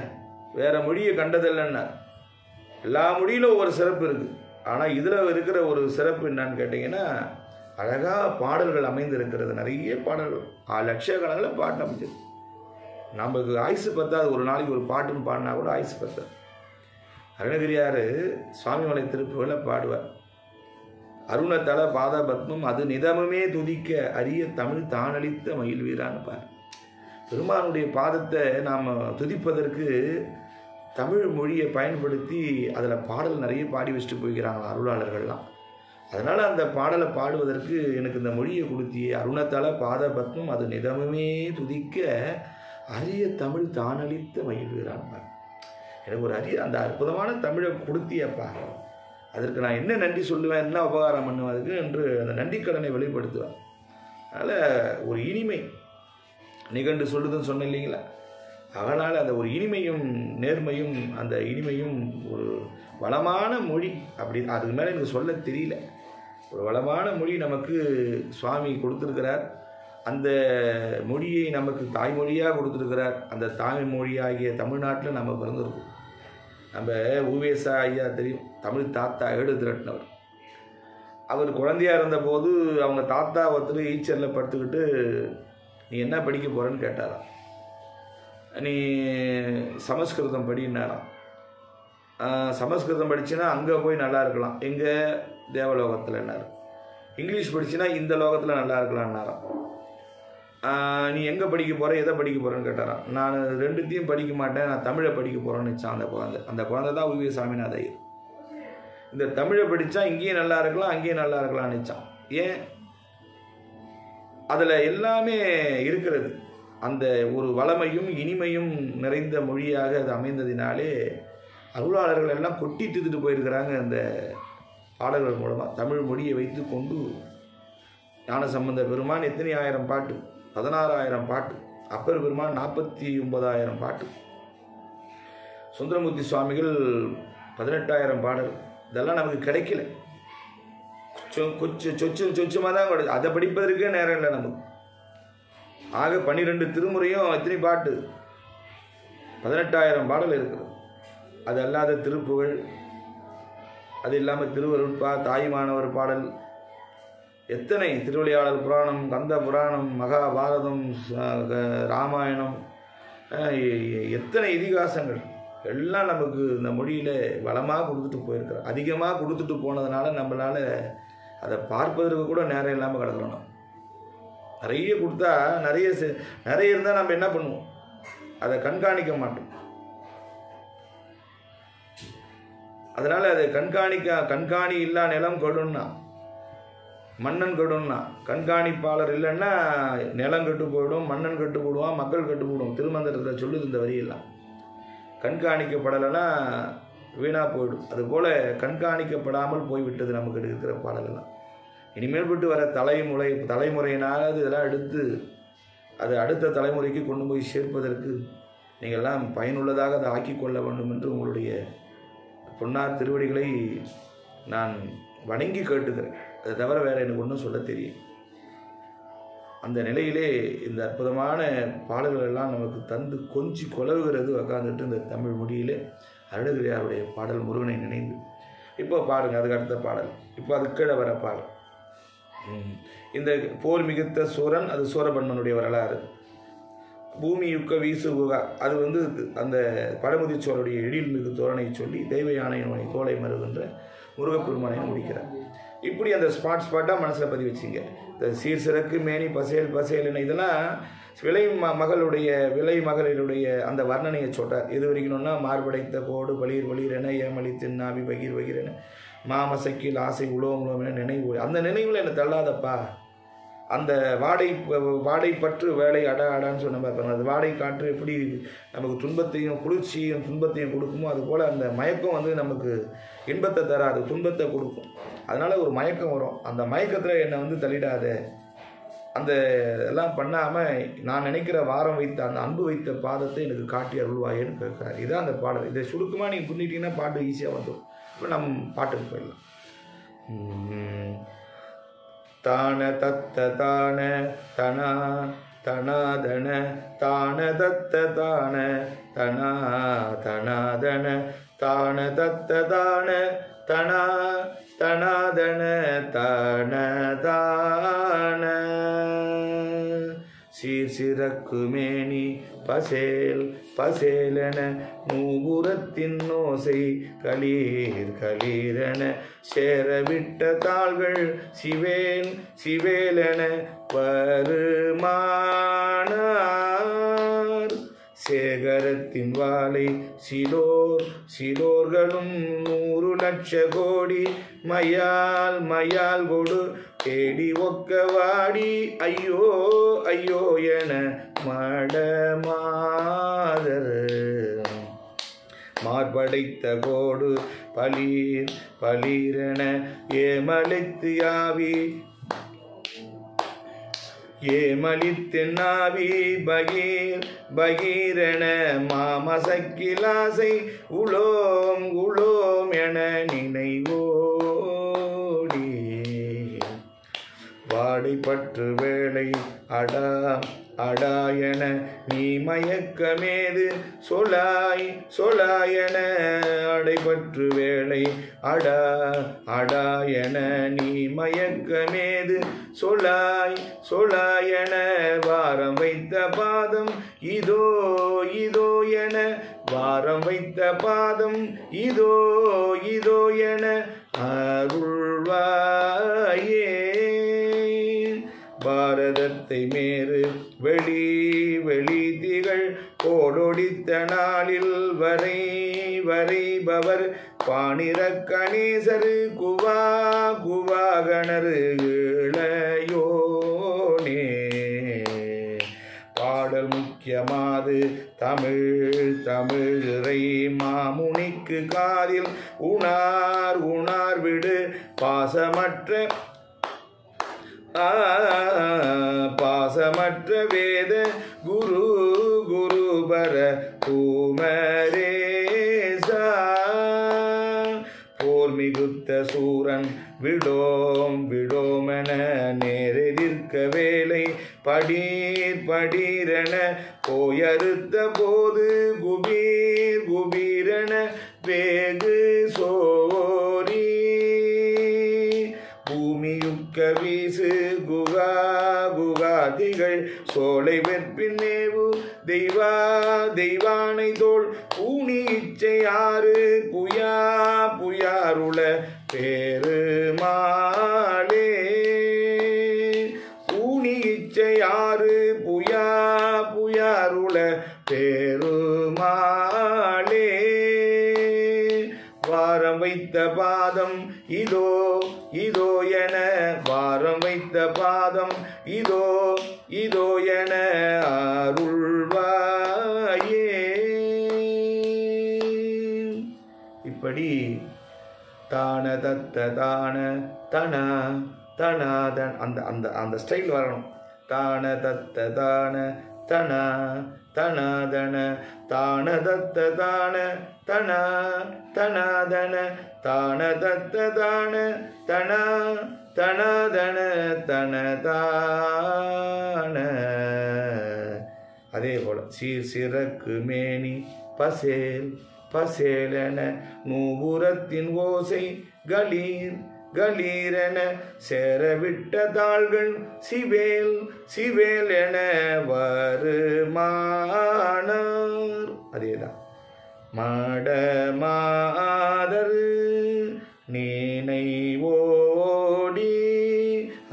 வேறு மொழியை கண்டதில்லைன்னார். எல்லா மொழியிலும் ஒவ்வொரு சிறப்பு இருக்குது. ஆனால் இதில் இருக்கிற ஒரு சிறப்பு என்னான்னு கேட்டிங்கன்னா, அழகாக பாடல்கள் அமைந்திருக்கிறது. நிறைய பாடல்கள், லட்சக்கணக்கில் பாட்டு அமைச்சது. நமக்கு ஆயுசு பத்தாது. ஒரு நாளைக்கு ஒரு பாட்டுன்னு பாடினா கூட ஆயுசு பத்தாது. அருணகிரியார் சுவாமிமலை திருப்புகளை பாடுவார். அருணத்தல பாத பத்மம் அது நிதமுமே துதிக்க அரிய தமிழ் தானளித்த மயில் வீரான்னு பார். பெருமானுடைய பாதத்தை நாம் துதிப்பதற்கு தமிழ் மொழியை பயன்படுத்தி அதில் பாடல் நிறைய பாடி வச்சுட்டு போய்க்கிறாங்க அருளாளர்கள்லாம். அதனால் அந்த பாடலை பாடுவதற்கு எனக்கு இந்த மொழியை கொடுத்தியே, அருணத்தல பாத பத்மம் அது நிதமுமே துதிக்க அரிய தமிழ் தானளித்த மயில் வீரான் பார். எனக்கு ஒரு அந்த அற்புதமான தமிழை கொடுத்தியப்பா, அதற்கு நான் என்ன நன்றி சொல்லுவேன், என்ன உபகாரம் பண்ணுவேன் அதுக்கு என்று அந்த நன்றிக்கடனை வெளிப்படுத்துவேன். அதனால் ஒரு இனிமை நிகண்டு சொல்லுதுன்னு சொன்னேன் இல்லைங்களா, அதனால் அந்த ஒரு இனிமையும் நேர்மையும் அந்த இனிமையும் ஒரு வளமான மொழி. அப்படி அதுக்கு மேலே எனக்கு சொல்ல தெரியல. ஒரு வளமான மொழி நமக்கு சுவாமி கொடுத்துருக்கிறார். அந்த மொழியை நமக்கு தாய்மொழியாக கொடுத்துருக்கிறார். அந்த தாய்மொழியாகிய தமிழ்நாட்டில் நம்ம பிறந்திருக்கோம். நம்ம ஊவேசா ஐயா தெரியும், தமிழ் தாத்தா ஏடு திரட்டினவர். அவர் குழந்தையாக இருந்தபோது அவங்க தாத்தா ஒருத்தர் ஈச்சரில் படுத்துக்கிட்டு நீ என்ன படிக்க போகிறேன்னு கேட்டாராம். நீ சமஸ்கிருதம் படினாராம். சமஸ்கிருதம் படிச்சுன்னா அங்கே போய் நல்லா இருக்கலாம், எங்கே தேவலோகத்தில் என்னார். இங்கிலீஷ் படிச்சுன்னா இந்த லோகத்தில் நல்லா இருக்கலாம்னாராம். நீ எங்கே படிக்க போகிற, எதை படிக்க போகிறேன்னு கேட்டாராம். நான் 2த்தையும் படிக்க மாட்டேன், நான் தமிழை படிக்க போகிறேன்னு வச்சான் அந்த குழந்தை தான் உவே சாமிநாத ஐயர். இந்த தமிழை படித்தா இங்கேயும் நல்லா இருக்கலாம் அங்கேயும் நல்லா இருக்கலாம்னு வச்சான். ஏன்? அதில் எல்லாமே இருக்கிறது. அந்த ஒரு வளமையும் இனிமையும் நிறைந்த மொழியாக அது அமைந்ததினாலே அருளாளர்கள் எல்லாம் கொட்டிட்டு போயிருக்கிறாங்க. அந்த பாடல்கள் மூலமாக தமிழ் மொழியை வைத்து கொண்டு ஞானசம்பந்த பெருமான் எத்தனை ஆயிரம் பாட்டு, 16,000 பாட்டு. அப்பர் பெருமான் 49,000 பாட்டு. சுந்தரமூர்த்தி சுவாமிகள் 18,000 பாடல். இதெல்லாம் நமக்கு கிடைக்கல, சொச்சமாக தான் கிடையாது. அதை படிப்பதற்கே நேரம் இல்லை நமக்கு. ஆக 12 திருமுறையும் எத்தனை பாட்டு, 18,000 பாடல் இருக்குது. அது அல்லாத திருப்புகழ், அது இல்லாமல் திருவருட்பா, தாய்மானவர் பாடல், எத்தனை திருவிளையாடல் புராணம், கந்த புராணம், மகாபாரதம், ராமாயணம், எத்தனை இதிகாசங்கள் எல்லாம் நமக்கு இந்த மொழியில் வளமாக கொடுத்துட்டு போயிருக்கிறோம். அதிகமாக கொடுத்துட்டு போனதுனால நம்மளால் அதை பார்ப்பதற்கு கூட நேரம் இல்லாமல் கிடக்கிறோம். நிறைய கொடுத்தா நிறைய இருந்தால் நம்ம என்ன பண்ணுவோம், அதை கண்காணிக்க மாட்டோம். அதனால் அதை கண்காணி இல்லா நிலம் கொடுன்னா, மன்னன் கெடுன்னா. கண்காணிப்பாளர் இல்லைன்னா நிலம் கெட்டு போயிடும், மன்னன் கெட்டு போடுவான், மக்கள் கெட்டு போடுவோம். திருமந்திரத்தில் சொல்லுது இந்த வரியெல்லாம். கண்காணிக்கப்படலைன்னா வீணாக போயிடும். அதுபோல் கண்காணிக்கப்படாமல் போய்விட்டது நமக்கு இருக்கிற பாடலெல்லாம். இனிமேல் விட்டு வர தலைமுறையினாவது இதெல்லாம் எடுத்து அது அடுத்த தலைமுறைக்கு கொண்டு போய் சேர்ப்பதற்கு நீங்கள்லாம் பயனுள்ளதாக அதை ஆக்கி கொள்ள வேண்டும் என்று உங்களுடைய பொன்னார் திருவடிகளை நான் வணங்கி கேட்டுக்கிறேன். அதை தவிர வேறு எனக்கு ஒன்றும் சொல்ல தெரியும். அந்த நிலையிலே இந்த அற்புதமான பாடல்கள் எல்லாம் நமக்கு தந்து கொஞ்சி கொலவுகிறது உக்காந்துட்டு இந்த தமிழ் மொழியிலே அருணகிரியாருடைய பாடல் முருகனை நினைந்து. இப்போ பாருங்கள், அதுக்கு அடுத்த பாடல். இப்போ அது கீழே வர பாடல். இந்த போர் மிகுத்த சூரன், அது சூரபன்மனுடைய வரலாறு. பூமி யுக்க வீசு குகா, அது அந்த பழமுதிர் சோழருடைய எழில் மிகு தோரணை சொல்லி தெய்வ யானையினுடைய தோலை மருகின்ற முருகப்பெருமானை முடிக்கிறார். இப்படி அந்த ஸ்பாட்டாக மனசில் பதிவு வச்சிங்க. இந்த சீர்சிறக்கு மேனி பசேல் பசேல்னு இதெல்லாம் விலை மகளிருடைய அந்த வர்ணனையை சொல்கிறார். எது வரைக்கணும்னா மார்படைத்த கோடு பளீர் பளீரென ஏமளித்தின் நாவி பகீர் பகீரென மாமசக்கில் ஆசை உலோம் உலோம் என நினைவு. அந்த நினைவில் என்னை தள்ளாதப்பா. அந்த வாடை பற்று வேலை அடான்னு சொன்ன மாதிரி அந்த வாடை காற்று எப்படி நமக்கு துன்பத்தையும் குளிர்ச்சியும் துன்பத்தையும் கொடுக்குமோ, அதுபோல் அந்த மயக்கம் நமக்கு இன்பத்தை தராது, துன்பத்தை கொடுக்கும். அதனால் ஒரு மயக்கம் வரும். அந்த மயக்கத்தில் என்னை தள்ளிடாத, அந்த எல்லாம் பண்ணாமல் நான் நினைக்கிற வாரம் வைத்த அந்த அன்பு வைத்த பாதத்தை எனக்கு காட்டி அருள்வாயேன்னு கேட்குறாரு. இதுதான் அந்த பாடல். இதை சுருக்கமாக நீங்கள் புரிஞ்சிட்டிங்கன்னா பாட்டு ஈஸியாக வந்துடும். இப்போ நம்ம பாட்டுக்கு போயிடலாம். தான தத்த தான தனா தனாதன தான தத்த தான தனா தனாதன தான தத்த தான தனா தனாதன தனதான சீர்சிறக்கு மேனி பசேல் பசேலென நூபுரத்தின் ஓசை களீர் களீரென சேரவிட்ட தாள்கள் சிவேல் சிவேலென வருமானார் சேகரத்தின் வாளை சிலோர்களும் 100 லட்ச கோடி மயால் மயால் கொடு தேடி ஒக்க வாடி ஐயோ ஐயோ என மடமாதர் மார்படைத்த கோடு பளீர் பளீரென ஏமளித்து யாவி ஏமளித்தென்னாவி பகீர் பகீரென மாமசக்கிலாசை உலோம் உலோம் என நினைவோடி வாடைப்பற்று வேளை அடா அடாயன நீ மயக்கமேது சொலாய் சொலாயன அடைபற்று வேளை அடா அடாயன நீ மயக்கமேது சொலாய் சொலாயன வாரம் வைத்த பாதம் இதோ இதோ என வாரம் வைத்த பாதம் இதோ இதோ என அருள்வாயே பாரதத்தை மேறு வெளி வெளி திகழ் கோடொடித்த நாளில் வரை வரைபவர் பாணிரக்கணேசரு குவா குவாகணரு இளையோனே பாடல் முக்கியமாது தமிழ் தமிழரை மாமுனிக்கு காதில் உணார் உணார் விடு பாசமற்ற பாசமற்ற வேத குரு குருபர குமரேசா போர் மிகுத்த சூரன் விடோம் விடோமென நேரெதிர்க்க வேலை படீர் படீரென போயறுத்த போது குபீர் குபீரென வேகு சோரி பூமியுக்க வீசு குகா குகாதிகள் சோலை வெற்பின்னேவு தெய்வா தெய்வானை தோள் பூனி இச்சையாறு புயா புயாருள பெருமாளே பூனி இச்சையாறு புயா புயாருள பெருமாளே வாரம் வைத்த பாதம் இதோ இதோ என வாரம் வைத்த பாதம் இதோ இதோ என அருள்வாயே. இப்படி தான தத்த தான தன தன தன் அந்த அந்த அந்த ஸ்டைல் வரணும். தான தத்த தான தன தன தன தான தத்த தான தன தன தன தான தத்த தான தன தன தன தன தான. அதே போல சீர் சிறக்கு மேனி பசேல் பசேலென நூபுரத்தின் ஓசை கலீர் கலீரென சேரவிட்ட தாள்கள் சிவேல் சிவேல் என வருமானார். அதேதான் மடமாதர் நீனை ஓடி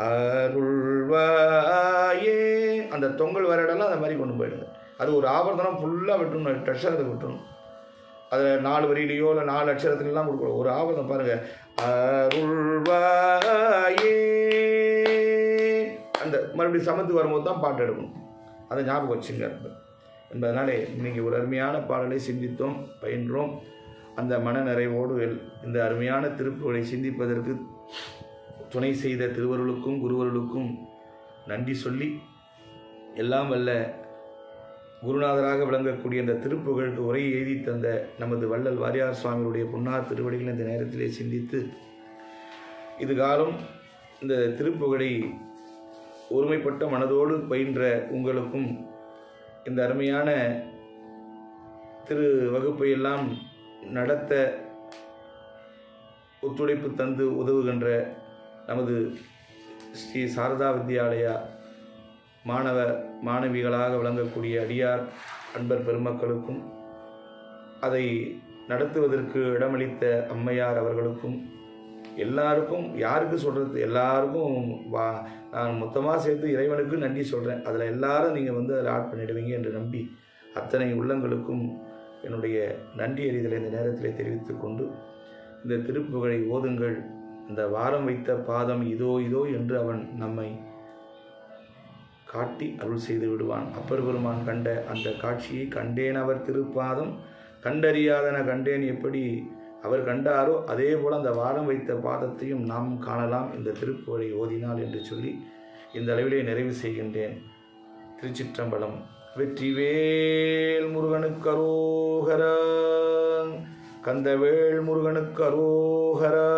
அருள்வாயே. அந்த தொங்கல் வர இடம்லாம் அந்த மாதிரி கொண்டு போயிடுது. அது ஒரு ஆவர்த்தனம் ஃபுல்லாக விட்டுணும், ட்ரெஷரத்தை விட்டுணும். அதில் 4 வரியிலையோ இல்லை 4 அட்சரத்துலாம் கொடுக்கணும். ஒரு ஆவர்த்தனம் பாருங்கள், அருள்வாயே. அந்த மறுபடியும் சமத்து வரும்போது தான் பாட்டு எடுக்கணும். அதை ஞாபகம் வச்சுங்க என்பதனாலே நீங்கள் ஒரு அருமையான பாடலை சிந்தித்தோம், பயின்றோம். அந்த மன நிறைவோடு இந்த அருமையான திருப்புகளை சிந்திப்பதற்கு துணை செய்த திருவருளுக்கும் குருவருளுக்கும் நன்றி சொல்லி, எல்லாம் வல்ல குருநாதராக விளங்கக்கூடிய இந்த திருப்புகழுக்கு உரையை எழுதி தந்த நமது வள்ளல் வாரியார் சுவாமியுடைய பொன்னார் திருவடிகள் இந்த நேரத்திலே சிந்தித்து, இது காலம் இந்த திருப்புகழை ஒருமைப்பட்ட மனதோடு பயின்ற உங்களுக்கும் இந்த அருமையான திரு வகுப்பை எல்லாம் நடத்த ஒத்துழைப்பு தந்து உதவுகின்ற நமது ஸ்ரீ சாரதா வித்யாலயா மாணவ மாணவிகளாக விளங்கக்கூடிய அடியார் அன்பர் பெருமக்களுக்கும், அதை நடத்துவதற்கு இடமளித்த அம்மையார் அவர்களுக்கும், எல்லாருக்கும், யாருக்கு சொல்கிறது, எல்லாருக்கும் நான் மொத்தமாக சேர்த்து இறைவனுக்கு நன்றி சொல்கிறேன். அதில் எல்லாரும் நீங்கள் அதில் ஆட் பண்ணிடுவீங்க என்று நம்பி அத்தனை உள்ளங்களுக்கும் என்னுடைய நன்றி அறிதலை இந்த நேரத்தில் தெரிவித்து கொண்டு, இந்த திருப்புகழை ஓதுங்கள். இந்த வாரம் வைத்த பாதம் இதோ இதோ என்று அவன் நம்மை காட்டி அருள் செய்து விடுவான். அப்பர் பெருமான் கண்ட அந்த காட்சியை கண்டேன் அவர் திருப்பாதம் கண்டறியாதன கண்டேன் எப்படி அவர் கண்டாரோ அதே போல் அந்த வாரம் வைத்த பாதத்தையும் நாம் காணலாம் இந்த திருப்புகழை ஓதினால் என்று சொல்லி இந்த அளவிலே நிறைவு செய்கின்றேன். திருச்சிற்றம்பலம். வெற்றிவேல் முருகனுக்கு அரோகரா, கந்தவேல் முருகனுக்கு அரோகரா.